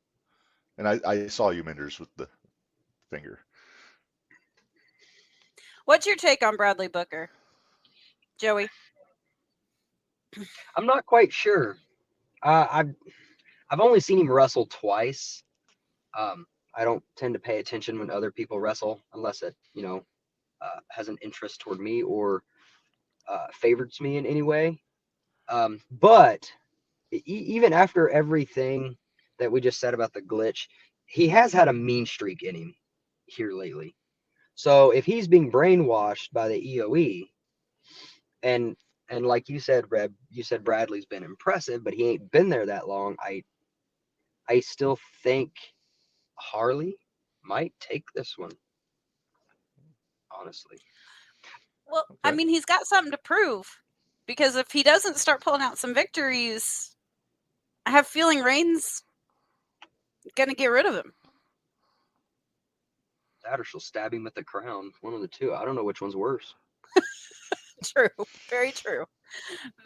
and I saw you, Minderz, with the finger. what's your take on Bradley Booker, Joey? I'm not quite sure. I've only seen him wrestle twice. I don't tend to pay attention when other people wrestle unless it, has an interest toward me or favors me in any way. But even after everything that we just said about the glitch, he has had a mean streak in him here lately. So if he's being brainwashed by the EOE, and like you said, Reb, you said Bradley's been impressive, but he ain't been there that long. I still think Harley might take this one, honestly. Well, Okay. I mean, he's got something to prove because if he doesn't start pulling out some victories, I have a feeling Rain's gonna get rid of him. That or she'll stab him with the crown. One of the two. I don't know which one's worse. True. Very true.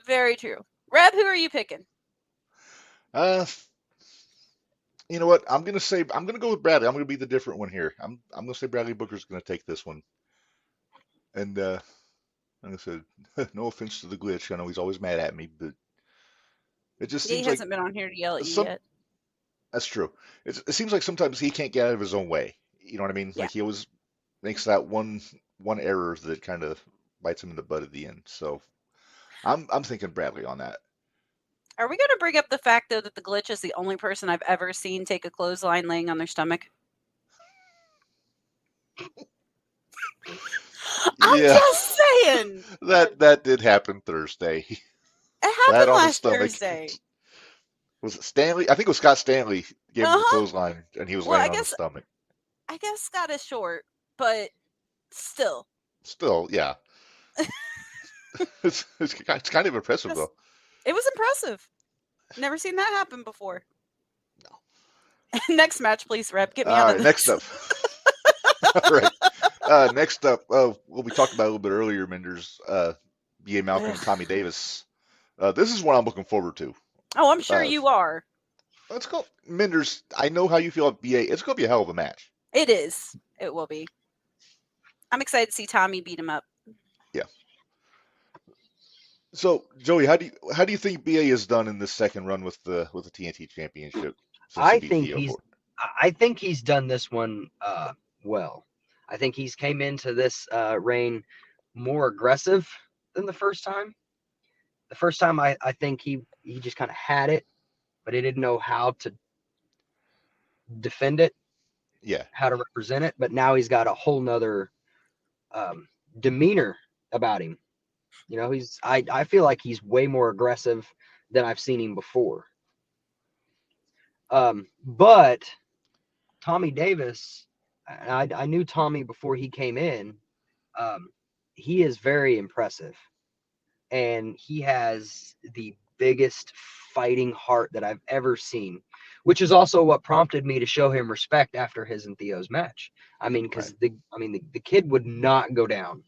Very true. Reb, who are you picking? You know what? I'm gonna go with Bradley. I'm gonna be the different one here. I'm gonna say Bradley Booker's gonna take this one. And like I said, no offense to the glitch. I know he's always mad at me, but it just He seems like hasn't been on here to yell at you some. yet. That's true. It seems like sometimes he can't get out of his own way. You know what I mean? Yeah. Like he always makes that one error that kind of bites him in the butt at the end. So I'm thinking Bradley on that. Are we going to bring up the fact, though, that the glitch is the only person I've ever seen take a clothesline laying on their stomach? I'm Yeah, just saying. that did happen Thursday. It Flat happened on his last stomach. Thursday. Was it Stanley? I think it was Scott Stanley gave him the clothesline, and he was Well, laying on his stomach. I guess Scott is short, but still. Still, yeah. It's kind of impressive, though. It was impressive. Never seen that happen before. No. Next match, please, Reb. Get me All out right, of next this. up. All right. Next up, what we talked about a little bit earlier, Minderz, B.A. Malcolm and Tommy Davis This is what I'm looking forward to. Oh, I'm sure Uh, you are. let's go, Minderz. I know how you feel about BA. It's going to be a hell of a match. It is. It will be. I'm excited to see Tommy beat him up. Yeah. So, Joey, how do you think BA is done in this second run with the TNT Championship since he I beat think Theo he's Ford? I think he's done this one well. I think he's came into this reign more aggressive than the first time. The first time I think he just kind of had it, but he didn't know how to defend it, Yeah. how to represent it. But now he's got a whole nother demeanor about him. You know, I feel like he's way more aggressive than I've seen him before. But Tommy Davis, I knew Tommy before he came in. He is very impressive, and he has the biggest fighting heart that I've ever seen, which is also what prompted me to show him respect after his and Theo's match. I mean, Right. because the kid would not go down,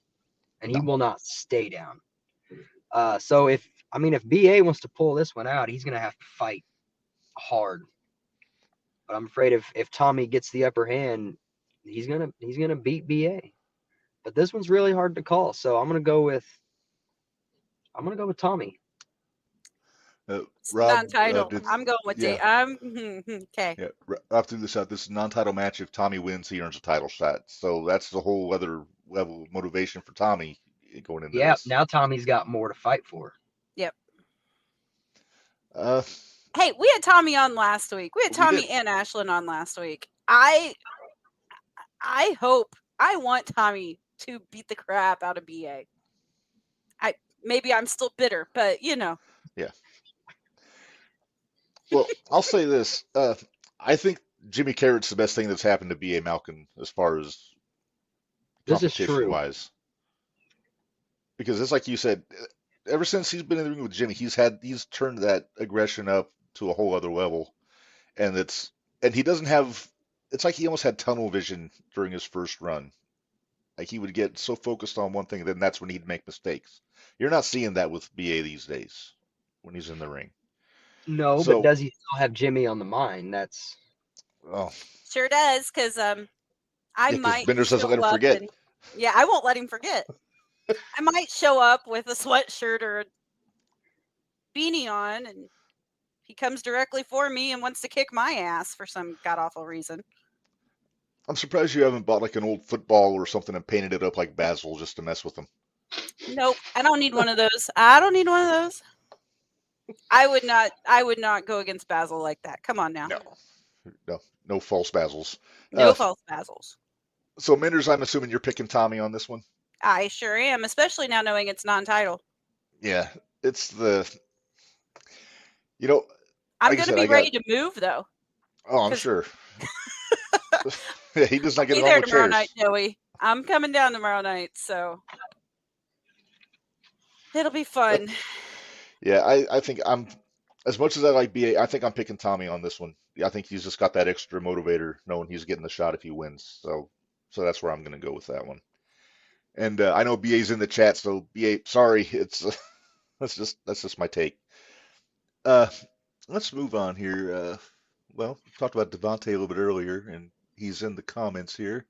and he No. will not stay down. So if BA wants to pull this one out, he's gonna have to fight hard. But I'm afraid if Tommy gets the upper hand, he's gonna beat BA. But this one's really hard to call, so I'm gonna go with Tommy. Rob, Non-title. did I'm going with yeah, Dave. I'm okay. yeah. Rob threw this out. This is a non-title match. If Tommy wins, he earns a title shot. So that's the whole other level of motivation for Tommy going into Yeah, this. now Tommy's got more to fight for. Yep. Uh, Hey, we had Tommy on last week. We had We Tommy did. and Ashlyn on last week. I want Tommy to beat the crap out of BA. Maybe I'm still bitter, but you know. Yeah. Well, I'll say this. I think Jimmy Carrott's the best thing that's happened to B.A. Malkin as far as This is competition true. wise. Because it's like you said, ever since he's been in the ring with Jimmy, he's turned that aggression up to a whole other level. And he doesn't have, it's like he almost had tunnel vision during his first run. Like he would get so focused on one thing, then that's when he'd make mistakes. You're not seeing that with BA these days when he's in the ring. No, but So, does he still have Jimmy on the mind? That's oh, Sure does, because I yeah, because might Minderz doesn't show let him up forget. and yeah, I won't let him forget. I might show up with a sweatshirt or a beanie on, and he comes directly for me and wants to kick my ass for some god awful reason. I'm surprised you haven't bought like an old football or something and painted it up like Basil just to mess with him. Nope, I don't need one of those. I don't need one of those. I would not go against Basil like that. Come on now. No false Basils. No false Basils. So Minderz, I'm assuming you're picking Tommy on this one. I sure am, especially now knowing it's non-title. Yeah, it's the, you know, I'm like I going to said, be I got- ready to move though. Oh, I'm 'Cause- sure. Yeah, he does not get Be it on there with tomorrow chairs. night, Joey. I'm coming down tomorrow night, so it'll be fun. Yeah, I think as much as I like BA, I think I'm picking Tommy on this one. I think he's just got that extra motivator, knowing he's getting the shot if he wins. So that's where I'm going to go with that one. And I know BA's in the chat, so BA, sorry, it's that's just my take. Let's move on here. Well, we talked about Devontae a little bit earlier, and he's in the comments here.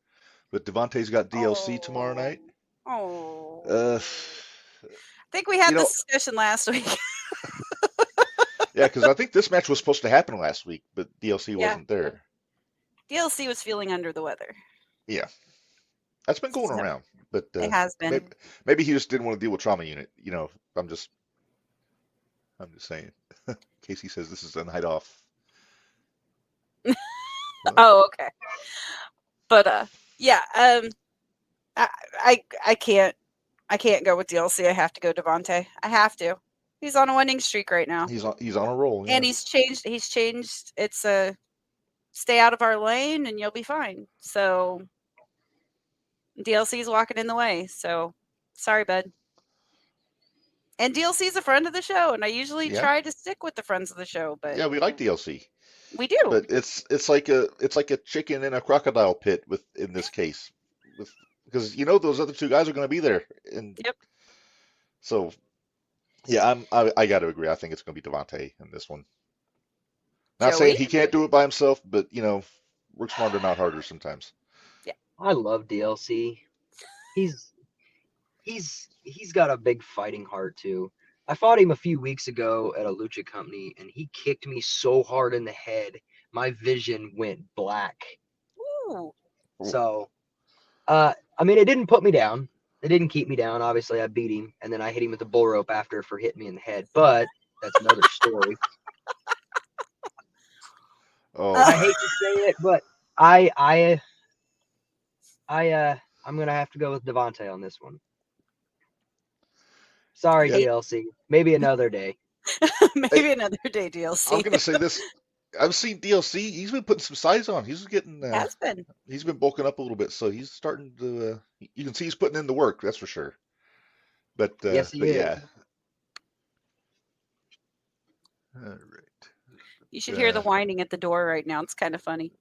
But Devontae's got DLC tomorrow night. Oh. Uh, I think we had you know- this discussion last week. yeah, because I think this match was supposed to happen last week, but DLC Yeah. wasn't there. DLC was feeling under the weather. That's been going So, around, but It has been. maybe he just didn't want to deal with trauma unit. You know, I'm just saying. Casey says this is a night off. Oh, okay. But yeah, I can't go with DLC. I have to go Devontae. I have to. He's on a winning streak right now. He's on a roll. Yeah. And he's changed. It's a stay out of our lane and you'll be fine. So DLC's walking in the way. So sorry, bud. And DLC's a friend of the show, and I usually Yeah. try to stick with the friends of the show, but Yeah, we like DLC, we do. but it's like a chicken in a crocodile pit in this case, because those other two guys are going to be there, and Yep. so Yeah, I got to agree. I think it's going to be Devontae in this one. Not saying Joey? he can't do it by himself, but work smarter, not harder sometimes. Yeah. I love DLC. He's he's got a big fighting heart too. I fought him a few weeks ago at a lucha company, and he kicked me so hard in the head, my vision went black. Ooh. So, I mean, it didn't put me down. It didn't keep me down. Obviously, I beat him, and then I hit him with the bull rope after for hitting me in the head. But that's another story. Oh I my. hate to say it, but I I'm gonna have to go with Devontae on this one. Sorry, Yeah. Hey, DLC. Maybe another day. Hey, maybe another day I'm DLC. going to say this. I've seen DLC. He's been putting some size on. Has been. He's been bulking up a little bit, so he's starting to. You can see he's putting in the work. That's for sure. Yes, he But is. yeah. All right. You should hear the Is whining at the door right now. It's kind of funny.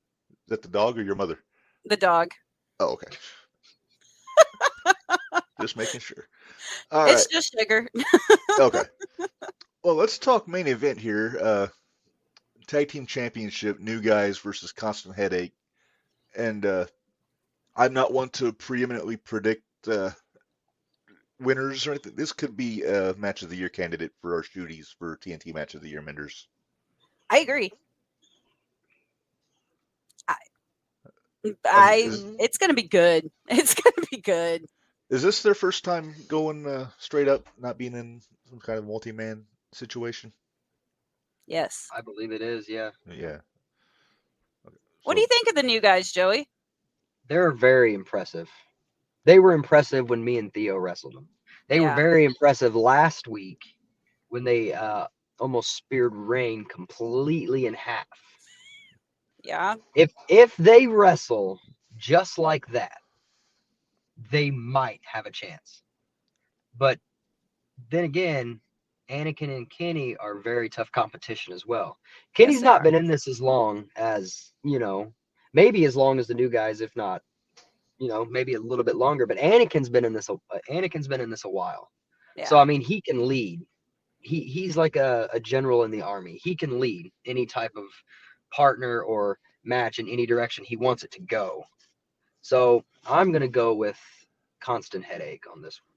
that the dog or your mother? The dog. Oh, okay. Just making sure. All It's right. just sugar. Okay. Well, let's talk main event here. Tag team championship, new guys versus constant headache. And I'm not one to preeminently predict winners or anything. This could be a match of the year candidate for our shooties for TNT match of the year, Minderz. I agree. I mean, is It's gonna be good. It's gonna be good. is this their first time going straight up, not being in some kind of multi-man situation? Yes. I believe it is. Yeah, Yeah. Okay. What do you So think of the new guys, Joey? they're very impressive. They were impressive when me and Theo wrestled them. They were Yeah. very impressive last week when they almost speared Rain completely in half. Yeah. If they wrestle just like that, they might have a chance. But then again, Anakin and Kenny are very tough competition as well. Yes, Kenny's they not are. been in this as long as, maybe as long as the new guys, if not, maybe a little bit longer. But Anakin's been in this a while. So Yeah. I mean, he can lead. He's like a general in the army. He can lead any type of partner or match in any direction he wants it to go. So I'm gonna go with constant headache on this one.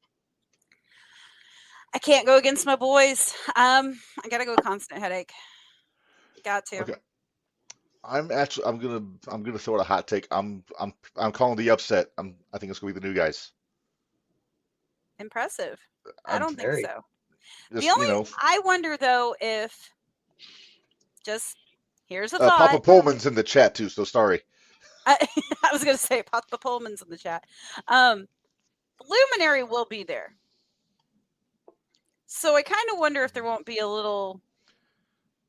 I can't go against my boys. I gotta go constant headache. Got to. okay. I'm gonna throw out a hot take. I'm calling the upset. I think it's gonna be the new guys. Impressive. I I'm don't think Very. so. The just only I wonder though if just here's a Papa thought. Pullman's in the chat too, so sorry. I was gonna say Papa Pullman's in the chat. Luminary will be there. So I kind of wonder if there won't be a little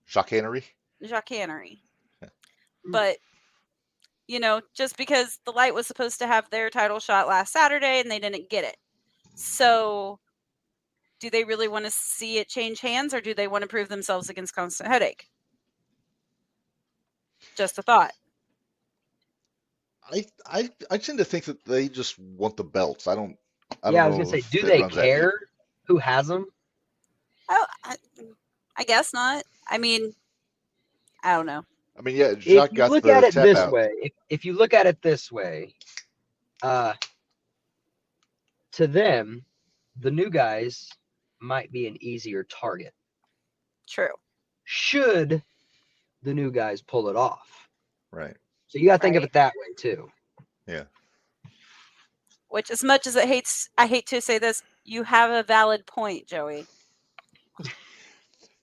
Chicanery. chicanery. But just because the Light was supposed to have their title shot last Saturday and they didn't get it. So do they really want to see it change hands, or do they want to prove themselves against constant headache? Just a thought. I tend to think that they just want the belts. I don't Yeah, I was know gonna say, if do that they runs that deep. care who has them? Oh, I guess not. I mean, I don't know. I mean, yeah, If Jacques you got look the at it tap this out. way, if you look at it this way, to them, the new guys might be an easier target. True. Should the new guys pull it off? Right. So you got to think of Right. it that way too. Yeah. Which, as much as I hate to say this, you have a valid point, Joey.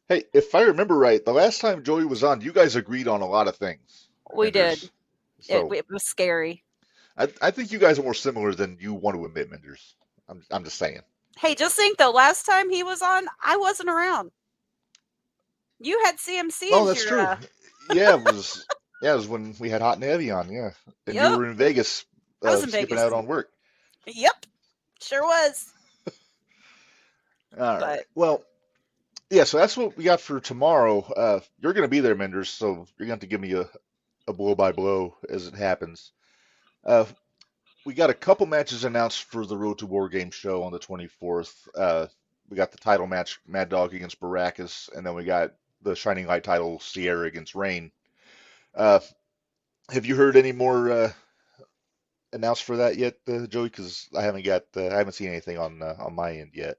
Hey, if I remember right, the last time Joey was on, you guys agreed on a lot of things. We did. Minderz. So It was scary. I think you guys are more similar than you want to admit, Minderz. I'm just saying. Hey, just think though, last time he was on, I wasn't around. You had CMC Oh, as that's your true. Yeah, it was when we had Hot and Heavy on. Yeah, and you Yep. were in Vegas, I was in skipping Vegas. out on work. Yep. Sure was. All right. But Well, yeah. So that's what we got for tomorrow. You're going to be there, Minderz. So you're going to have to give me a blow by blow as it happens. We got a couple matches announced for the Road to War Game show on the 24th. we got the title match, Mad Dog against Baracus, and then we got the Shining Light title, Sierra against Rain. Uh, have you heard any more announced for that yet, Joey? Because I haven't seen anything on my end yet.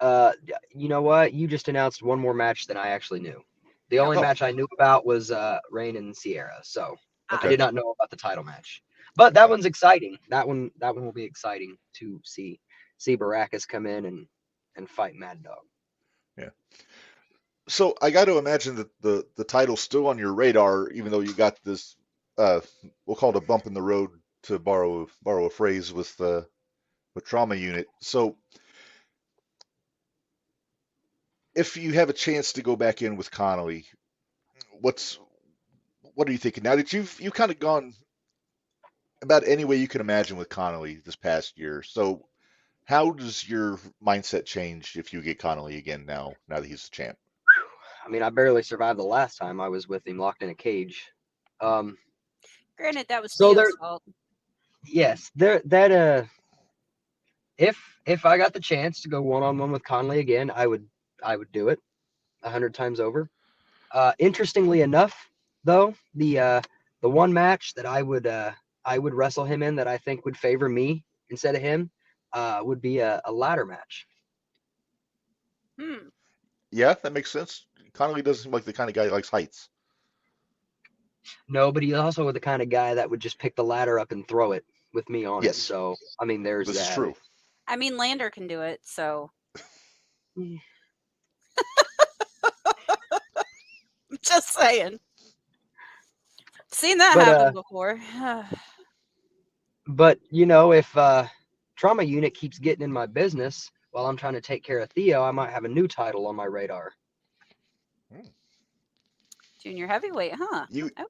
You know what? You just announced one more match than I actually knew. The only Oh, match I knew about was Rain and Sierra, so I okay. did not know about the title match. But that Okay. one's exciting. That one will be exciting to see Baracus come in and fight Mad Dog. Yeah. So I got to imagine that the title's still on your radar, even though you got this, we'll call it a bump in the road, to borrow a phrase with Trauma Unit. So if you have a chance to go back in with Connolly, what are you thinking now that you've kind of gone about any way you can imagine with Connolly this past year? So how does your mindset change if you get Connolly again now that he's the champ? I mean, I barely survived the last time I was with him locked in a cage. Granted, that was So Theo's fault. yes, if I got the chance to go one-on-one with Conley again, I would do it 100 times over. Interestingly enough, though, the one match that I would wrestle him in that I think would favor me instead of him would be a ladder match. Yeah, that makes sense. Connolly doesn't seem like the kind of guy who likes heights. No, but he's also the kind of guy that would just pick the ladder up and throw it with me on it. Yes. So I mean, there's This is that. true. I mean, Lander can do it, so. Just saying. Seen that happen before. But you know, if Trauma Unit keeps getting in my business while I'm trying to take care of Theo, I might have a new title on my radar. Junior heavyweight, huh?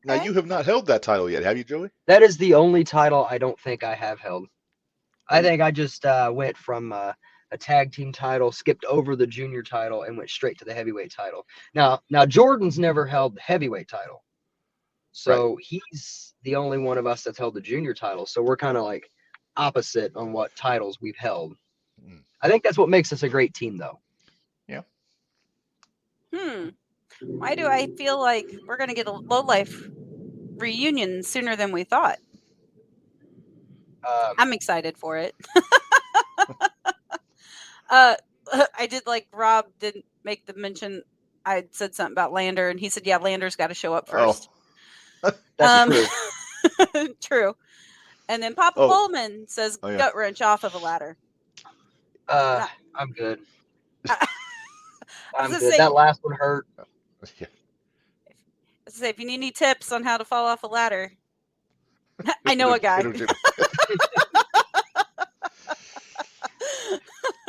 Now you have not held that title yet, have you, Joey? That is the only title I don't think I have held. I think I just went from a tag team title, skipped over the junior title, and went straight to the heavyweight title. Now Jordan's never held the heavyweight title, so he's the only one of us that's held the junior title. So we're kind of like opposite on what titles we've held. I think that's what makes us a great team, though. Yeah. Why do I feel like we're going to get a low-life reunion sooner than we thought? I'm excited for it. I did like Rob didn't make the mention. I said something about Lander, and he said, "Yeah, Lander's got to show up first." Oh, that's true. True. And then Papa Pullman says, "Gut wrench off of a ladder." I'm good. I'm good. Say, that last one hurt. Yeah. Say, if you need any tips on how to fall off a ladder, I know a guy.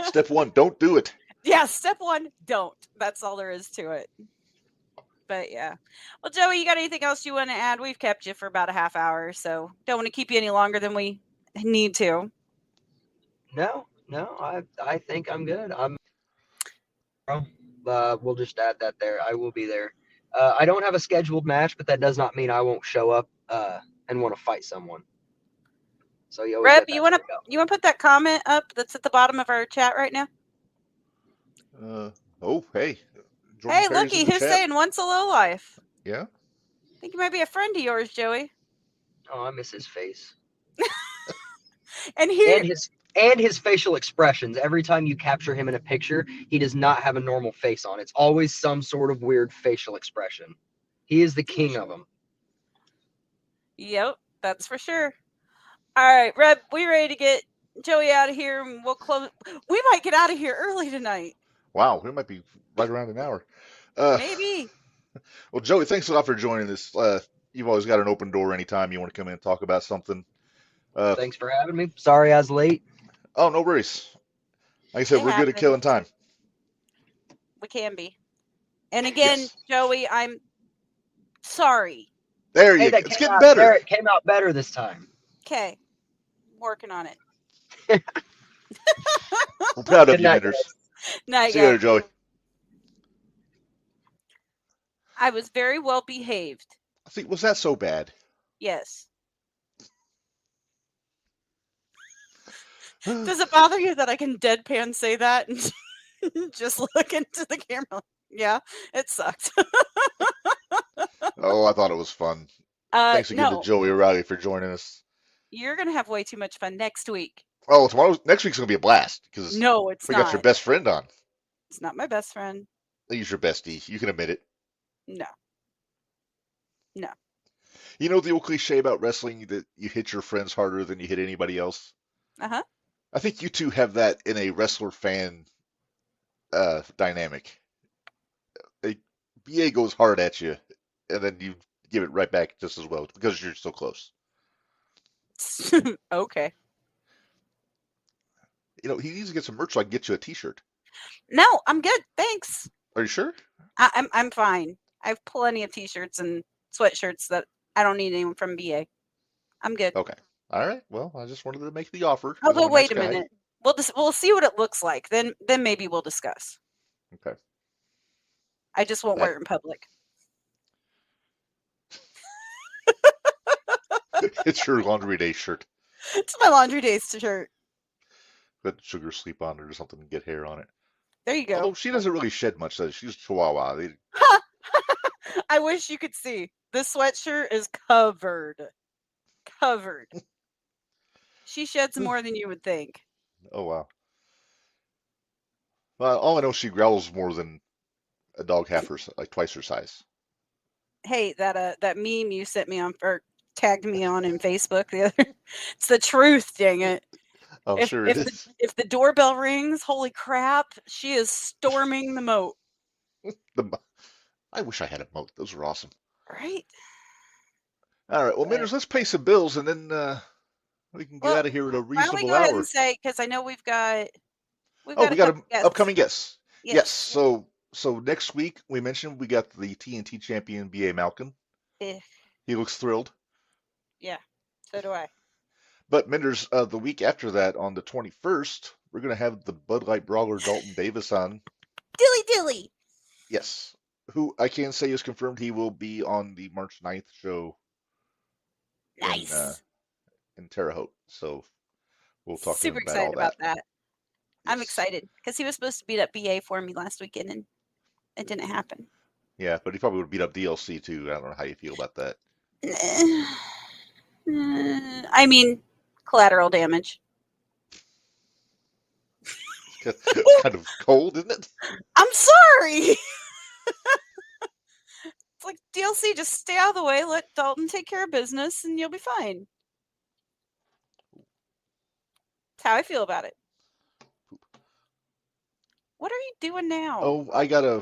Step 1, don't do it. Yeah, step 1, don't. That's all there is to it. But yeah. Well, Joey, you got anything else you want to add? We've kept you for about a half hour, so don't want to keep you any longer than we need to. No, I think I'm good. We'll just add that there. I will be there. I don't have a scheduled match, but that does not mean I won't show up and want to fight someone. So Reb, you want to put that comment up that's at the bottom of our chat right now? Hey. Jordan, hey, looky, who's saying once a low life? Yeah. I think he might be a friend of yours, Joey. Oh, I miss his face. and his facial expressions. Every time you capture him in a picture, he does not have a normal face on. It's always some sort of weird facial expression. He is the king of them. Yep, that's for sure. All right, Reb, we ready to get Joey out of here, and we'll close. We might get out of here early tonight. Wow, we might be right around an hour. Maybe. Well, Joey, thanks a lot for joining us. You've always got an open door anytime you want to come in and talk about something. Thanks for having me. Sorry I was late. Oh, no worries. Like I said, we're good at killing time. We can be. And again, yes. Joey, I'm sorry. There you go. It's getting better. It came out better this time. Okay. Working on it. We're proud of you, Minderz. Night, See you later, Joey. I was very well behaved. See, was that so bad? Yes. Does it bother you that I can deadpan say that? Just look into the camera. Yeah, it sucked. Oh, I thought it was fun. Thanks again to No, Joey O'Reilly for joining us. you're gonna have way too much fun next week. Oh, next week's gonna be a blast because No, it's we got your not. best friend on. It's not my best friend. He's your bestie. You can admit it. No, no. You know the old cliche about wrestling that you hit your friends harder than you hit anybody else? Uh-huh. I think you two have that in a wrestler fan dynamic. BA goes hard at you, and then you give it right back just as well because you're so close. Okay. You know, he needs to get some merch so I can get you a T-shirt. No, I'm good. Thanks. Are you sure? I'm fine. I have plenty of t-shirts and sweatshirts that I don't need anyone from BA. I'm good. Okay. All right. Well, I just wanted to make the offer. 'cause Although, I'm a wait nice a guy. minute. We'll see what it looks like. Then maybe we'll discuss. Okay. I just won't wear it in public. It's your laundry day shirt. It's my laundry days shirt. Let sugar sleep on it or something and get hair on it. There you go. Although she doesn't really shed much, does she? She's Chihuahua. I wish you could see. This sweatshirt is covered. Covered. She sheds more than you would think. Oh, wow. Well, all I know is she growls more than a dog like twice her size. Hey, that meme you sent me on or tagged me on in Facebook the other. It's the truth, dang it. Oh, sure it is. If the doorbell rings, holy crap, she is storming the moat. I wish I had a moat. Those were awesome. Right? All right. Well, But- Minderz, let's pay some bills and then we can get Well, out of here at a Why don't we reasonable go ahead hour. and say, because I know we've got We got couple an upcoming guest. Yes. Yes. So next week we mentioned we got the TNT champion B.A. Malkin. Eh. He looks thrilled. Yeah. So do I. But Minderz, the week after that, on the 21st, we're going to have the Bud Light brawler Dalton Davis on. Dilly. Yes. Who I can say is confirmed he will be on the March 9th show Nice. in Terre Haute. So we'll talk to him Super about excited all about that. that. I'm Yes. excited because he was supposed to beat up BA for me last weekend and it didn't happen. Yeah, but he probably would beat up DLC too. I don't know how you feel about that. I mean, collateral damage. It's kind of cold, isn't it? I'm sorry. It's like DLC, just stay out of the way, let Dalton take care of business, and you'll be fine. That's how I feel about it. What are you doing now? Oh, I got a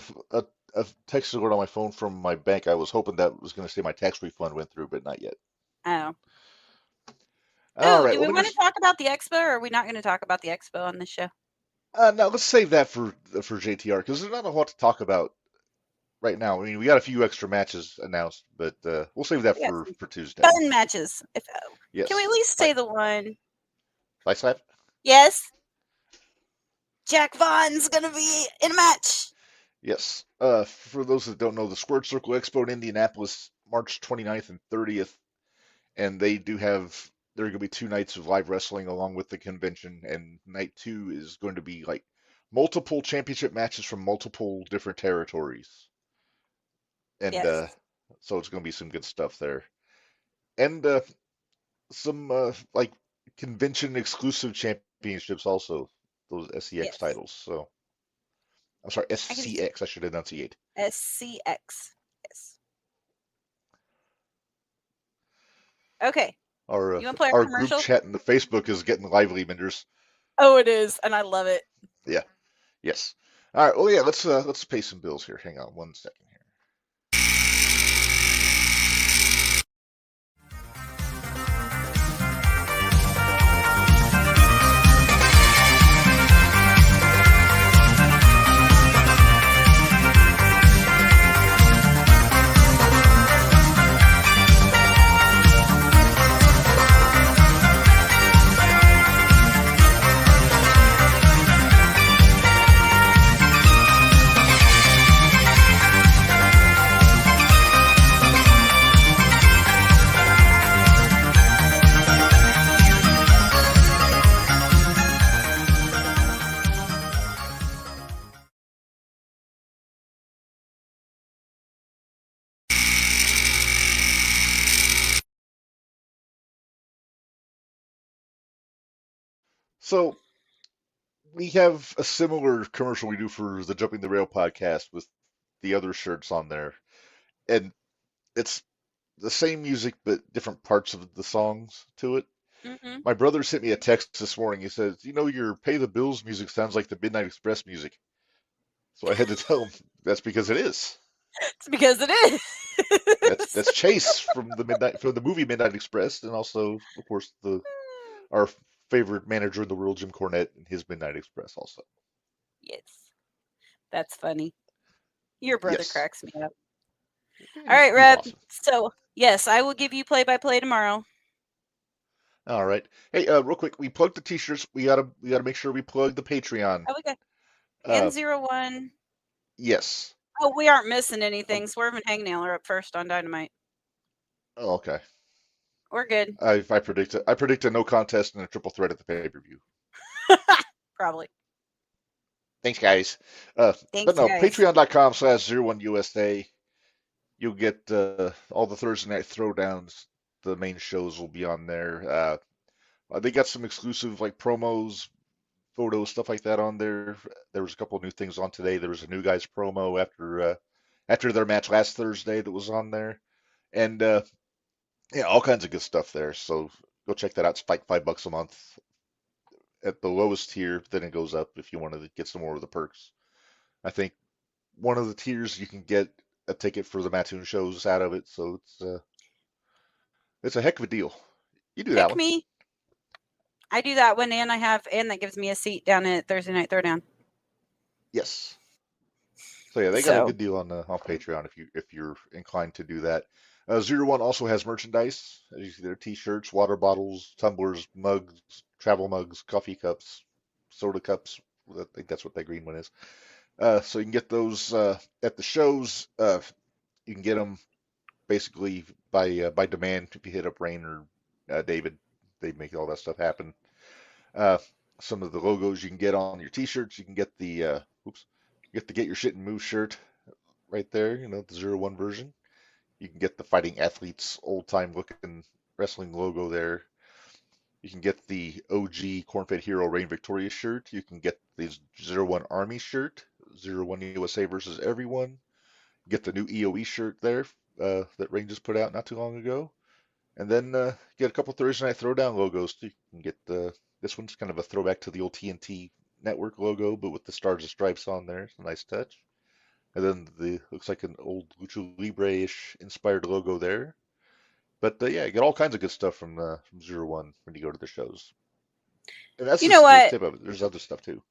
text alert on my phone from my bank. I was hoping that was going to say my tax refund went through, but not yet. Oh. All Ooh, right. do we well, want to talk about the expo, or are we not going to talk about the expo on this show? now let's save that for JTR because there's not a lot to talk about right now. I mean, we got a few extra matches announced, but we'll save that Yes. for Tuesday. Fun matches. Yes. Can we at least say the one? Light slap? Yes. Jack Vaughn's going to be in a match. Yes. For those that don't know, the Squared Circle Expo in Indianapolis, March 29th and 30th, and they do have. There are going to be 2 nights of live wrestling along with the convention, and night 2 is going to be like multiple championship matches from multiple different territories. And Yes. so it's going to be some good stuff there. And some like convention exclusive championships also, those SCX Yes. titles. So I'm sorry, SCX, I should enunciate. SCX. Yes. Okay. Our You wanna play our our group commercial? chat in the Facebook is getting lively, Minderz. Oh, it is, and I love it. Yes. All right. Well, yeah. Let's pay some bills here. Hang on 1 second here. So we have a similar commercial we do for the Jumping the Rail podcast with the other shirts on there, and it's the same music but different parts of the songs to it. Hmm. My brother sent me a text this morning. He says, "You know, your Pay the Bills music sounds like the Midnight Express music." So I had to tell him that's because it is. It's because it is. That's Chase from the movie Midnight Express, and also, of course, the our favorite manager in the world, Jim Cornette, and his Midnight Express also. Yes, that's funny. Your brother Yes, cracks me up. All he's, right, he's Reb. awesome. So, yes, I will give you play by play tomorrow. All right. Hey, real quick, we plugged the t-shirts. We gotta make sure we plug the Patreon. Oh, we got Uh, N01. yes. Oh, we aren't missing Um, anything. Swerve and Hangnail are up first on Dynamite. oh, okay. We're good. I predict a no contest and a triple threat at the pay-per-view. Probably. Thanks, guys. But Thanks, no, guys. patreon.com/01USA. You'll get all the Thursday night throwdowns. The main shows will be on there. They got some exclusive like promos, photos, stuff like that on there. There was a couple of new things on today. There was a new guys promo after their match last Thursday that was on there, and yeah, all kinds of good stuff there. So go check that out. It's like $5 a month at the lowest tier. Then it goes up if you want to get some more of the perks. I think one of the tiers you can get a ticket for the Mattoon shows out of it. So it's a heck of a deal. You do that Pick one. me. I do that one, and that gives me a seat down at Thursday Night Throwdown. Yes. So yeah, they got a So, good deal on Patreon if you're inclined to do that. Zero One also has merchandise. As you see, there T-shirts, water bottles, tumblers, mugs, travel mugs, coffee cups, soda cups. I think that's what that green one is. So you can get those at the shows. You can get them basically by demand. If you hit up Rain or David, they make all that stuff happen. Uh, some of the logos you can get on your T-shirts. You can get oops, you get the Get Your Shit and Move shirt right there. You know, the 01 version. You can get the Fighting Athletes old time looking wrestling logo there. You can get the OG Corn-Fed Hero Reign Victorious shirt. You can get the 01 Army shirt, 01 USA versus everyone. Get the new EOE shirt there that Reign just put out not too long ago. And then get a couple Thursday Night Throwdown logos too. You can get this one's kind of a throwback to the old TNT Network logo, but with the stars and stripes on there. It's a nice touch. And then the looks like an old Lucha Libre-ish inspired logo there. But yeah, you get all kinds of good stuff from Zero One when you go to the shows. And that's you know just the what? tip of it. There's other stuff too.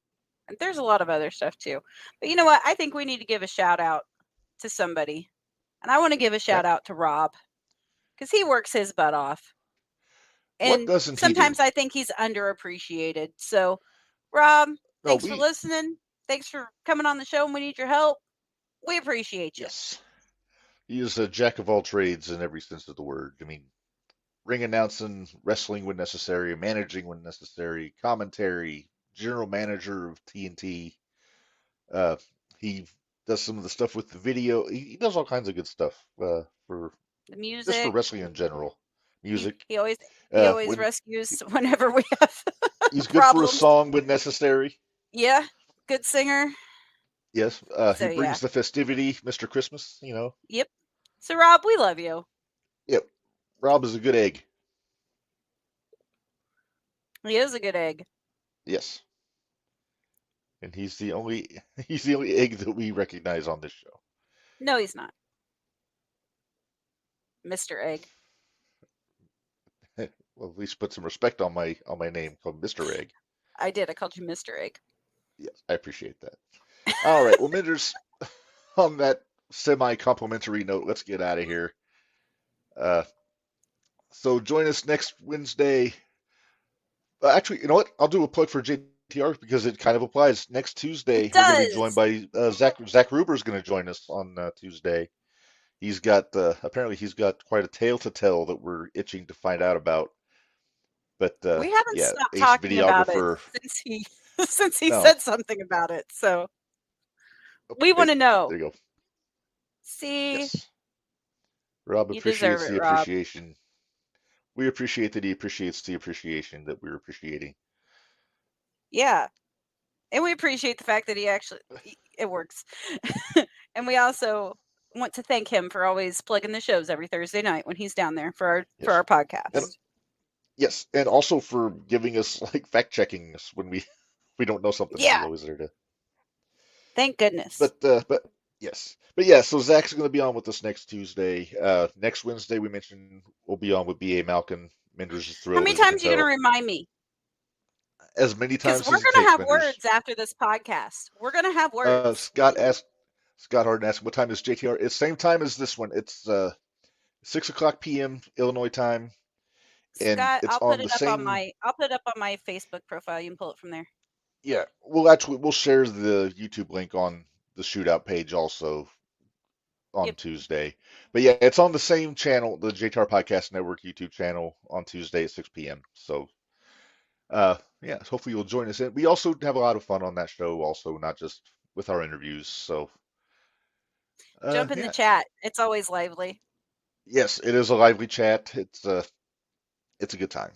There's a lot of other stuff too. But you know what? I think we need to give a shout out to somebody. And I want to give a Okay. shout out to Rob because he works his butt off. What And doesn't he do? sometimes I think he's underappreciated. So, Rob, No, thanks for listening. Thanks for coming on the show, and we need your help. We appreciate you. yes. He is a jack of all trades in every sense of the word. I mean, ring announcing, wrestling when necessary, managing when necessary, commentary, general manager of TNT. Uh, he does some of the stuff with the video. He does all kinds of good stuff for The just for music. wrestling in general. He, Music. he always he always When rescues whenever we have he's good for a problems. song when necessary. Yeah, good singer. Yes. He So yeah. brings the festivity, Mr. Christmas. You know. Yep. So Rob, we love you. Yep. Rob is a good egg. He is a good egg. Yes. And he's the only he's the only egg that we recognize on this show. No, he's not. Mr. Egg. Well, at least put some respect on my name, called Mr. Egg. I did. I called you Mr. Egg. Yes, I appreciate that. All right, well, Minderz, on that semi-complimentary note, let's get out of here. Uh, so join us next Wednesday. Actually, you know what? I'll do a plug for JTR because it kind of applies. Next Tuesday, It we're going to be joined does. by Zach Ruber is going to join us on Tuesday. He's got apparently he's got quite a tale to tell that we're itching to find out about. But We haven't yeah, stopped ace talking about it videographer. since he since he No, said something about it. So we want okay, to know. there you go. See, Yes, Rob you deserve appreciates it, the Rob. appreciation. We appreciate that he appreciates the appreciation that we're appreciating. Yeah. And we appreciate the fact that it works. And we also want to thank him for always plugging the shows every Thursday night when he's down there for Yes. our And podcast. yes, and also for giving us like fact checking us when we don't know something. He's Yeah. always there to. Thank goodness. But yes, but yeah. So Zach's going to be on with us next Tuesday. Next Wednesday we mentioned we'll be on with B.A. Malkin. Minderz is How thrilled, many as you can times are you going to tell. remind me? As many Because times we're as it going to takes, have Minderz. words after this podcast. We're going to have words. Scott Harden asked what time is JTR? It's same time as this one. It's 6 o'clock p.m. Illinois time, and Scott, it's on the I'll put it up on my Facebook profile. You can pull it from there. Yeah, we'll share the YouTube link on the shootout page also on Yep. Tuesday. But yeah, it's on the same channel, the JTR Podcast Network YouTube channel on Tuesday at 6 p.m. So yeah, hopefully you'll join us in. We also have a lot of fun on that show also, not just with our interviews. So Jump in the yeah. chat. It's always lively. Yes, it is a lively chat. It's a good time.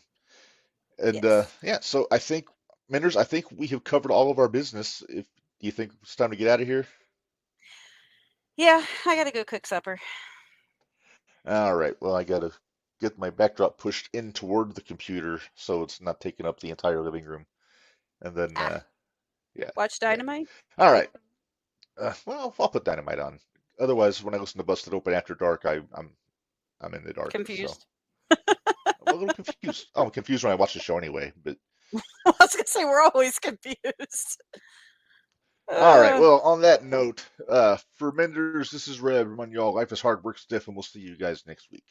And Yes. yeah, so I think Minderz, I think we have covered all of our business. If do you think it's time to get out of here? Yeah, I got to go cook supper. All right. Well, I gotta get my backdrop pushed in toward the computer so it's not taking up the entire living room. And then, yeah, Watch yeah. Dynamite. All right. Well, I'll put Dynamite on. Otherwise, when I listen to Busted Open after dark, I'm in the dark. So Confused. I'm a little confused. Oh, I'm confused when I watch the show anyway. But I was going to say, we're always confused. all right. Well, on that note, for Minderz, this is Red. Remind y'all, life is hard, work stiff, and we'll see you guys next week.